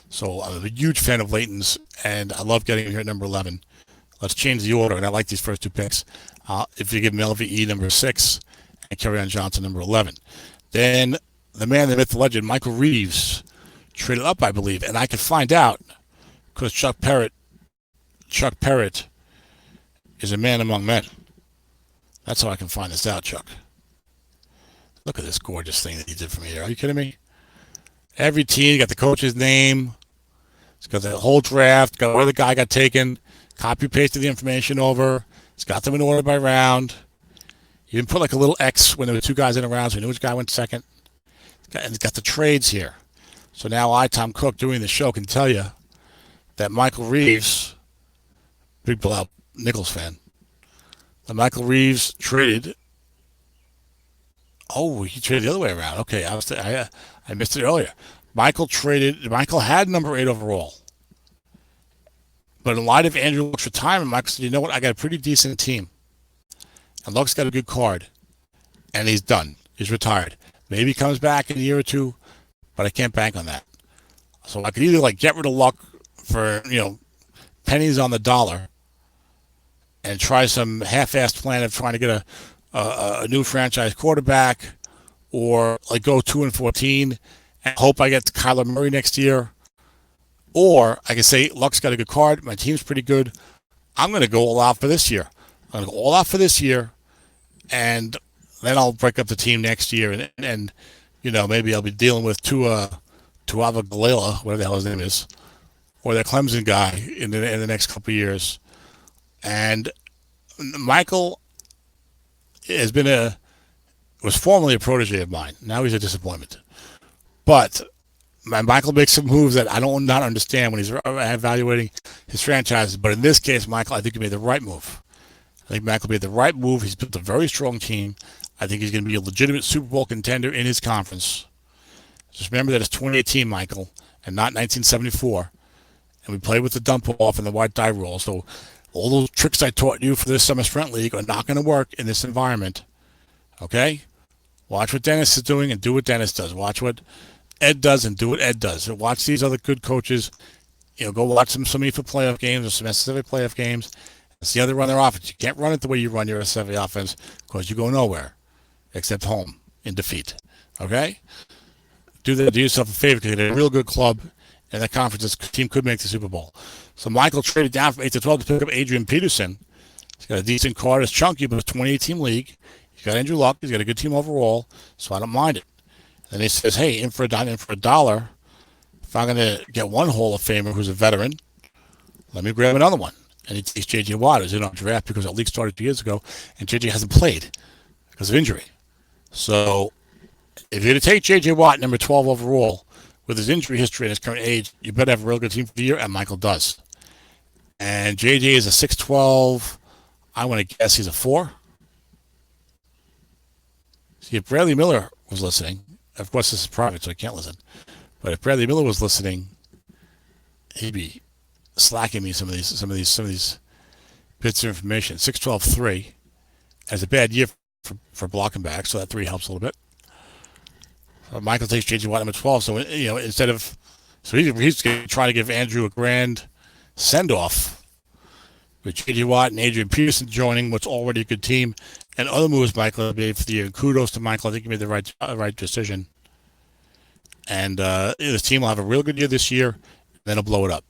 So I'm a huge fan of Leighton's, and I love getting him here at number 11. Let's change the order, and I like these first two picks. If you give me LVE number 6 and Kerryon Johnson number 11. Then the man, the myth, the legend, Michael Reeves, traded up, I believe, and I could find out because Chuck Parrott is a man among men. That's how I can find this out, Chuck. Look at this gorgeous thing that he did for me here. Are you kidding me? Every team, you got the coach's name, It's got the whole draft, got where the guy got taken, copy pasted the information over. It's got them in order by round. You didn't put like a little X when there were two guys in a round, so we knew which guy went second. And it's got the trades here. So now I, Tom Cook, doing the show, can tell you that Michael Reeves, big blowout Nichols fan, that Michael Reeves traded. Oh, he traded the other way around. Okay, I missed it earlier. Michael had number 8 overall. But in light of Andrew Luck's retirement, Michael said, you know what, I got a pretty decent team. And Luck's got a good card. And he's done. He's retired. Maybe he comes back in a year or two, but I can't bank on that. So I could either like get rid of Luck for, pennies on the dollar and try some half-assed plan of trying to get a new franchise quarterback, or like go 2-14 and hope I get Kyler Murray next year. Or I can say, Luck's got a good card. My team's pretty good. I'm going to go all out for this year. I'm going to go all out for this year, and then I'll break up the team next year. And maybe I'll be dealing with Tuava Galila, whatever the hell his name is, or that Clemson guy in the next couple of years. And Michael was formerly a protege of mine. Now he's a disappointment. But Michael makes some moves that I don't not understand when he's evaluating his franchises. But in this case, Michael, I think he made the right move. I think Michael made the right move. He's built a very strong team. I think he's going to be a legitimate Super Bowl contender in his conference. Just remember that it's 2018, Michael, and not 1974. And we played with the dump off and the white die rule. So all those tricks I taught you for this Summer Sprint League are not going to work in this environment. Okay? Watch what Dennis is doing and do what Dennis does. Watch what Ed does and do what Ed does. And watch these other good coaches. Go watch some EFA playoff games or some SFA playoff games. And see how they run their offense. You can't run it the way you run your SFA offense because you go nowhere except home in defeat. Okay? Do yourself a favor because they're a real good club, and that conference, this team could make the Super Bowl. So Michael traded down from 8 to 12 to pick up Adrian Peterson. He's got a decent card. It's chunky, but it's a 28-team league. He's got Andrew Luck. He's got a good team overall, so I don't mind it. And he says, hey, in for a dime, in for a dollar. If I'm going to get one Hall of Famer who's a veteran, let me grab another one. And he takes J.J. Watt, who's in our draft because our league started 2 years ago, and J.J. hasn't played because of injury. So if you're going to take J.J. Watt, number 12 overall, with his injury history and his current age, you better have a real good team for the year, and Michael does. And J.J. is a 6'12". I want to guess he's a 4. See, if Bradley Miller was listening, of course this is private, so I can't listen, but if Bradley Miller was listening, he'd be slacking me some of these bits of information. 6'12", has a bad year for blocking back, so that 3 helps a little bit. Michael takes J.J. Watt number 12, so instead of, so he's trying to give Andrew a grand send-off with J.J. Watt and Adrian Peterson joining what's already a good team, and other moves Michael made for the year. Kudos to Michael. I think he made the right decision. And this team will have a real good year this year, and then he'll blow it up.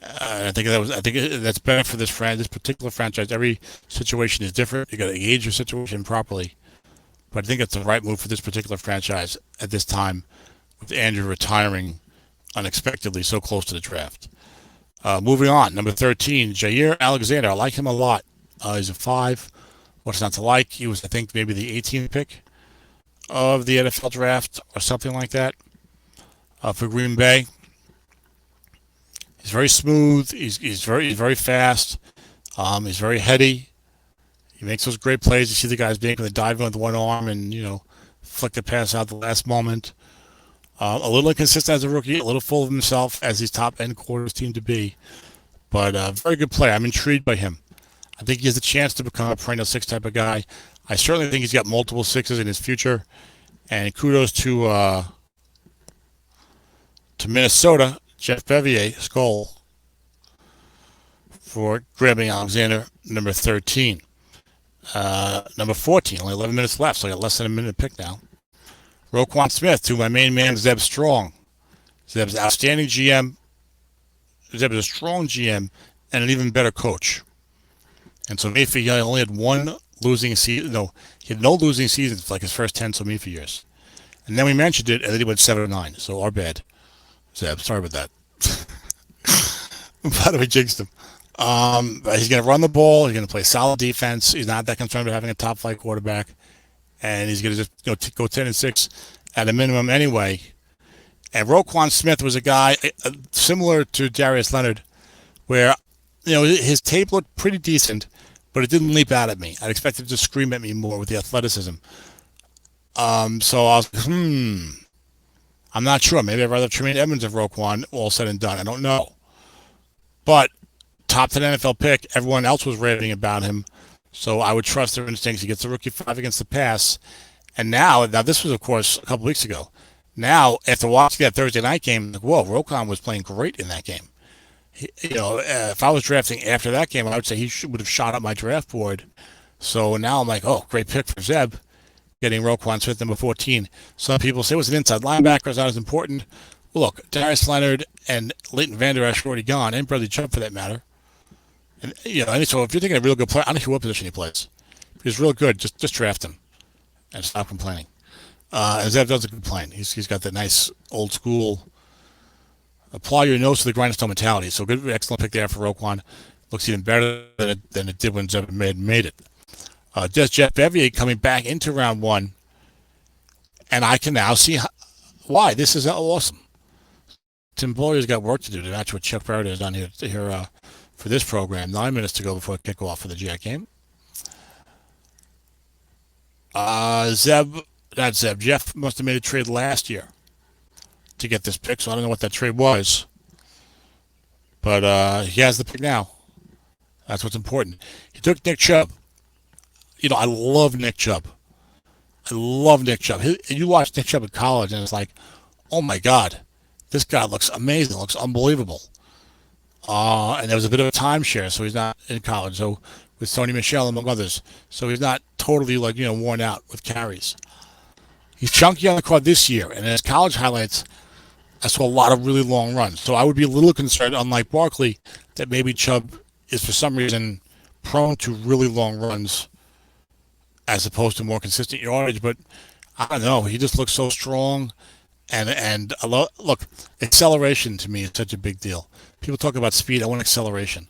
I think that's better for this particular franchise. Every situation is different. You got to gauge your situation properly. But I think it's the right move for this particular franchise at this time, with Andrew retiring unexpectedly so close to the draft. Moving on, number 13, Jair Alexander. I like him a lot. He's a 5. What's not to like? He was, I think, maybe the 18th pick of the NFL draft or something like that for Green Bay. He's very smooth. He's very fast. He's very heady. He makes those great plays. You see the guys being able to dive in with one arm and flick the pass out the last moment. A little inconsistent as a rookie, a little full of himself as his top end quarters team to be, but very good player. I'm intrigued by him. I think he has a chance to become a perennial 6 type of guy. I certainly think he's got multiple 6s in his future. And kudos to Minnesota, Jeff Bevier, Skull, for grabbing Alexander, number 13. Number 14, only 11 minutes left, so I got less than a minute to pick now. Roquan Smith, to my main man, Zeb Strong. Zeb's an outstanding GM. Zeb is a strong GM and an even better coach. And so Mayfield, he only had one losing season. No, he had no losing seasons for like his first 10 Mayfield years. And then we mentioned it, and then he went 7-9. So our bad, Zeb. Sorry about that. By the way, jinxed him. He's going to run the ball. He's going to play solid defense. He's not that concerned about having a top flight quarterback, and he's going to just go 10-6 at a minimum anyway. And Roquan Smith was a guy similar to Darius Leonard, where his tape looked pretty decent, but it didn't leap out at me. I'd expect it to scream at me more with the athleticism. So I was I'm not sure. Maybe I'd rather have Tremaine Edmonds of Roquan, all said and done. I don't know. But top 10 NFL pick, everyone else was raving about him. So I would trust their instincts. He gets the rookie 5 against the pass. And now this was, of course, a couple weeks ago. Now, after watching that Thursday night game, like, whoa, Roquan was playing great in that game. If I was drafting after that game, I would say would have shot up my draft board. So now I'm like, oh, great pick for Zeb, getting Roquan Smith number 14. Some people say it was an inside linebacker, it's not as important. Well, look, Darius Leonard and Leighton Vander Esch are already gone, and Bradley Chubb for that matter. And so if you're thinking a real good player, I don't know what position he plays. If he's real good, just draft him and stop complaining. And Zeb doesn't complain. He's got that nice old school apply your nose to the grindstone mentality. So good, excellent pick there for Roquan. Looks even better than it did when Zeb made it. Just Jeff Bevier coming back into round 1, and I can now see why this is awesome. Tim Boyer's got work to do to match what Chuck Barrett has done here for this program. 9 minutes to go before kickoff for the Jack game. Jeff must have made a trade last year to get this pick, so I don't know what that trade was. But he has the pick now. That's what's important. He took Nick Chubb. I love Nick Chubb. You watch Nick Chubb in college, and it's like, oh my God, this guy looks amazing, looks unbelievable. And there was a bit of a timeshare, so he's not in college. So with Sony Michel among others, so he's not totally worn out with carries. He's chunky on the quad this year, and in his college highlights, I saw a lot of really long runs. So I would be a little concerned, unlike Barkley, that maybe Chubb is for some reason prone to really long runs as opposed to more consistent yardage. But I don't know. He just looks so strong. And look, acceleration to me is such a big deal. People talk about speed. I want acceleration.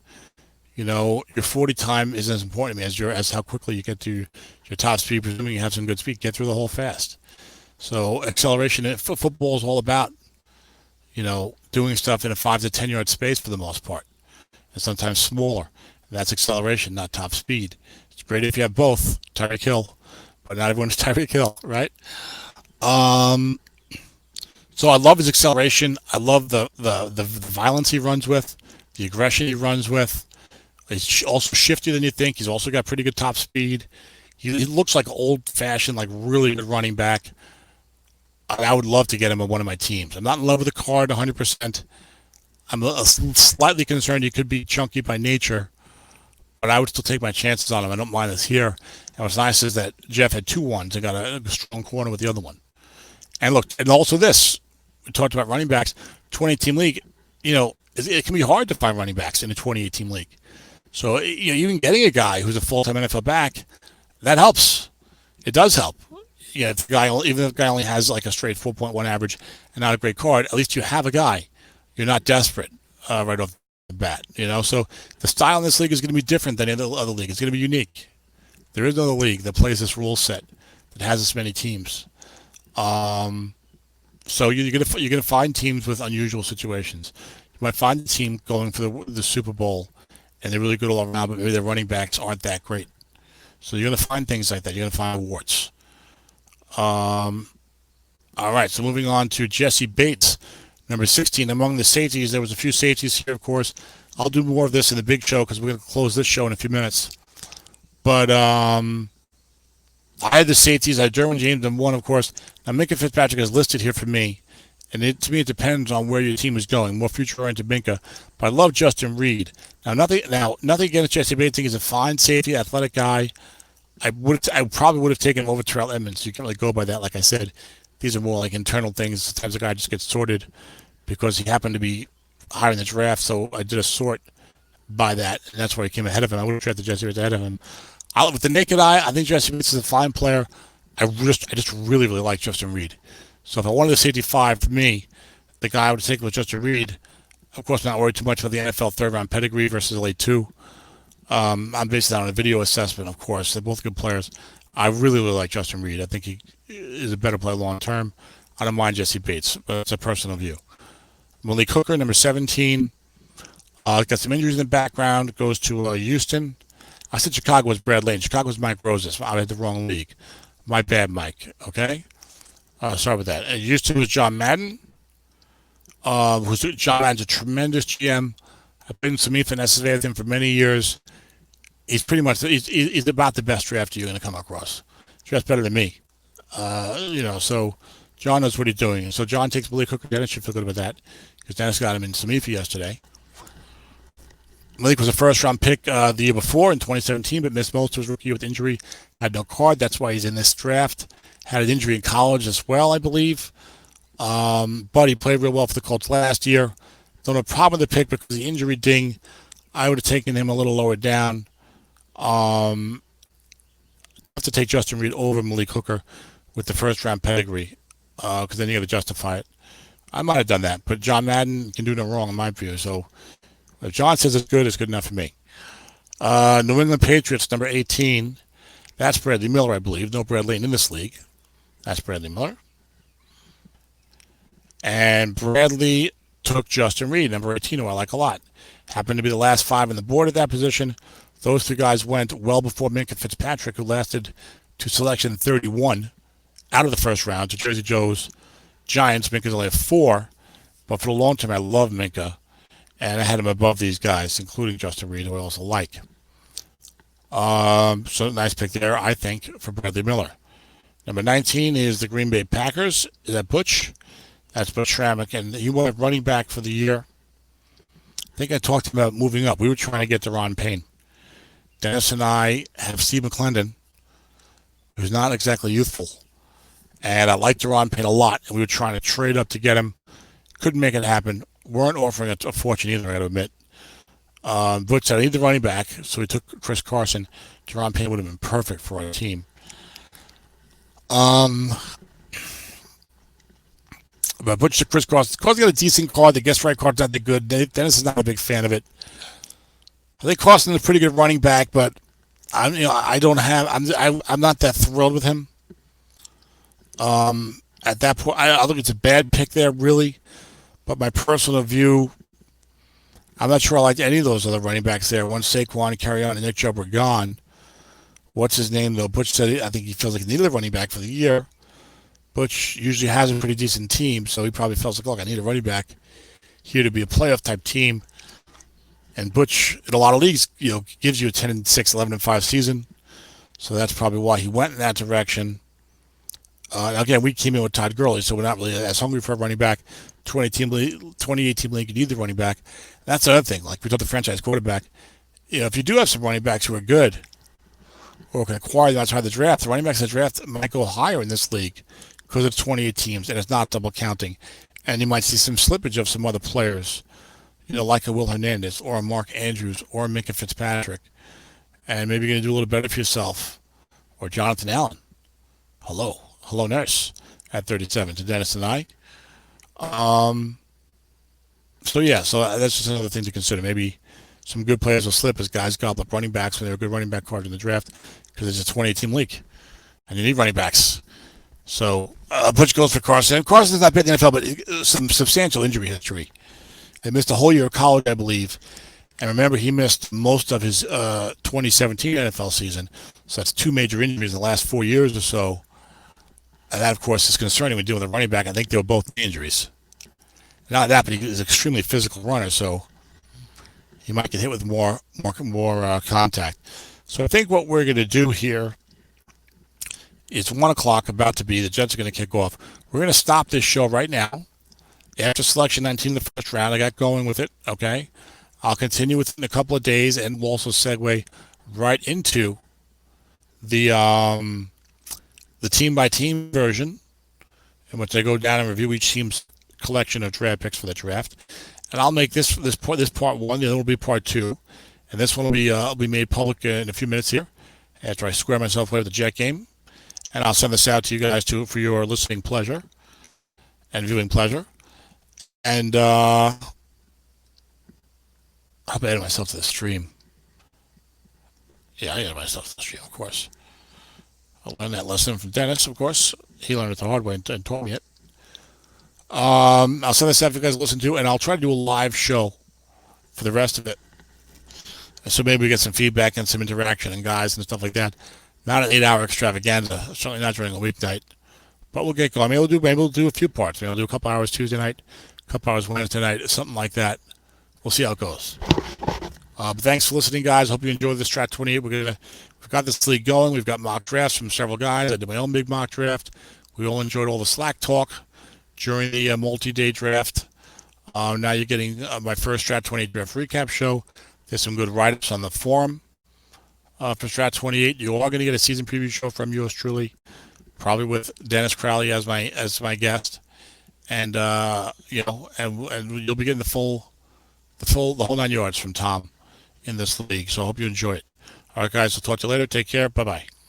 Your 40 time isn't as important to me as how quickly you get to your top speed, presuming you have some good speed. Get through the hole fast. So acceleration, football is all about, doing stuff in a 5 to 10 yard space for the most part, and sometimes smaller. That's acceleration, not top speed. It's great if you have both, Tyreek Hill, but not everyone's Tyreek Hill, right? So I love his acceleration. I love the violence he runs with, the aggression he runs with. He's also shiftier than you think. He's also got pretty good top speed. He looks like old-fashioned, like really good running back. I would love to get him on one of my teams. I'm not in love with the card 100%. I'm slightly concerned he could be chunky by nature, but I would still take my chances on him. I don't mind this here. And what's nice is that Jeff had 2 ones and got a strong corner with the other one. And look, and also this, we talked about running backs, 28-team league, it can be hard to find running backs in a 28-team league. So, even getting a guy who's a full-time NFL back, that helps. It does help. If the guy, even if the guy only has like a straight 4.1 average and not a great card, at least you have a guy. You're not desperate right off the bat. So the style in this league is going to be different than any other league. It's going to be unique. There is no other league that plays this rule set that has this many teams. So you're gonna find teams with unusual situations. You might find a team going for the Super Bowl, and they're really good all around, but maybe their running backs aren't that great. So you're gonna find things like that. You're gonna find warts. All right. So moving on to Jesse Bates, number 16. Among the safeties, there was a few safeties here, of course. I'll do more of this in the big show because we're gonna close this show in a few minutes. But I had the safeties. I had Derwin James and one, of course. Now, Minka Fitzpatrick is listed here for me. And to me, it depends on where your team is going. More future-oriented Minka. But I love Justin Reed. Now, nothing against Jesse Bates. I think he's a fine safety, athletic guy. I probably would have taken him over Terrell Edmonds. You can't really go by that. Like I said, these are more like internal things. Sometimes a guy just gets sorted because he happened to be higher in the draft. So I did a sort by that. And that's where he came ahead of him. I would have drafted Jesse Bates ahead of him. With the naked eye, I think Jesse Bates is a fine player. I just really, really like Justin Reed. So if I wanted a safety 5 for me, the guy I would take was Justin Reed. Of course, not worried too much about the NFL third round pedigree versus late two. I'm basing that on a video assessment, of course. They're both good players. I really, really like Justin Reed. I think he is a better player long term. I don't mind Jesse Bates, but it's a personal view. Malik Hooker, number 17. Got some injuries in the background. Goes to Houston. I said Chicago was Brad Lane. Chicago was Mike Roses. I had the wrong league. My bad, Mike. Okay? Sorry about that. Houston was John Madden. John Madden's a tremendous GM. I've been some finesse with him for many years. He's pretty much he's about the best drafter you're going to come across. Drafts better than me. So John knows what he's doing. So John takes Malik Hooker. Dennis should feel good about that because Dennis got him in some yesterday. Malik was a first-round pick the year before in 2017, but missed most of his rookie year with injury. Had no card. That's why he's in this draft. Had an injury in college as well, I believe. But he played real well for the Colts last year. Don't have a problem with the pick because of the injury ding. I would have taken him a little lower down. I have to take Justin Reed over Malik Hooker with the first-round pedigree because then you got to justify it. I might have done that, but John Madden can do no wrong in my view. So if John says it's good enough for me. New England Patriots, number 18. That's Bradley Miller, I believe. No Brad Lane in this league. That's Bradley Miller. And Bradley took Justin Reed, number 18, who I like a lot. Happened to be the last 5 on the board at that position. Those 2 guys went well before Minkah Fitzpatrick, who lasted to selection 31 out of the first round to Jersey Joe's Giants. Minka's only at 4, but for the long term, I love Minkah. And I had him above these guys, including Justin Reed, who I also like. So nice pick there, I think, for Bradley Miller. Number 19 is the Green Bay Packers. Is that Butch? That's Butch Schrammick, and he went running back for the year. I think I talked about moving up. We were trying to get to Ron Payne. Dennis and I have Steve McClendon, who's not exactly youthful. And I liked Ron Payne a lot, and we were trying to trade up to get him. Couldn't make it happen. Weren't offering a fortune either, I got to admit. Butch said, I need the running back, so we took Chris Carson. Ron Payne would have been perfect for our team. But Butch took Chris Carson. Carson got a decent card. The guest right card's not that good. Dennis is not a big fan of it. I think Carson is a pretty good running back, but I'm not that thrilled with him. At that point, I don't think it's a bad pick there, really. But my personal view, I'm not sure I liked any of those other running backs there. Once Saquon, Carrion, and Nick Chubb were gone. What's his name, though? Butch said I think he feels like he needed a running back for the year. Butch usually has a pretty decent team, so he probably feels like, look, I need a running back here to be a playoff-type team. And Butch, in a lot of leagues, gives you a 10-6, 11-5 season. So that's probably why he went in that direction. Again, we came in with Todd Gurley, so we're not really as hungry for a running back. 2018 league, you need the running back. That's the other thing. Like we told the franchise quarterback, if you do have some running backs who are good or can acquire them outside the draft, the running backs in the draft might go higher in this league because it's 28 teams and it's not double counting. And you might see some slippage of some other players, like a Will Hernandez or a Mark Andrews or a Minkah Fitzpatrick. And maybe you're going to do a little better for yourself. Or Jonathan Allen. Hello, nurse, at 37 to Dennis and I. So that's just another thing to consider. Maybe some good players will slip as guys gobble up running backs when they're a good running back card in the draft because it's a 28-team league, and you need running backs. So Butch goes for Carson. Carson's not bad in the NFL, but some substantial injury history. He missed a whole year of college, I believe. And remember, he missed most of his 2017 NFL season. So that's 2 major injuries in the last 4 years or so. And that, of course, is concerning when dealing with a running back. I think they were both injuries. Not that, but he's an extremely physical runner, so he might get hit with more contact. So I think what we're going to do here is 1 o'clock, about to be. The Jets are going to kick off. We're going to stop this show right now. After selection 19 in the first round, I got going with it, okay? I'll continue with it in a couple of days, and we'll also segue right into the team-by-team version, in which I go down and review each team's collection of draft picks for the draft. And I'll make this part 1, the other will be part 2, and this one will be made public in a few minutes here after I square myself away with the Jet game. And I'll send this out to you guys too for your listening pleasure and viewing pleasure. And I hope I added myself to the stream. Yeah, I added myself to the stream, of course. I learned that lesson from Dennis, of course. He learned it the hard way and taught me it. I'll send this out for you guys to listen to, and I'll try to do a live show for the rest of it. So maybe we get some feedback and some interaction and guys and stuff like that. Not an 8-hour extravaganza, certainly not during a weeknight. But we'll get going. Maybe we'll do a few parts. Maybe we'll do a couple hours Tuesday night, a couple hours Wednesday night, something like that. We'll see how it goes. But thanks for listening, guys. Hope you enjoyed this Strat 28. We've got this league going. We've got mock drafts from several guys. I did my own big mock draft. We all enjoyed all the Slack talk during the multi-day draft. Now you're getting my first Strat 28 draft recap show. There's some good write-ups on the forum for Strat 28. You are going to get a season preview show from yours truly, probably with Dennis Crowley as my guest, and and you'll be getting the whole 9 yards from Tom in this league. So I hope you enjoy it. All right, guys. I'll talk to you later. Take care. Bye bye.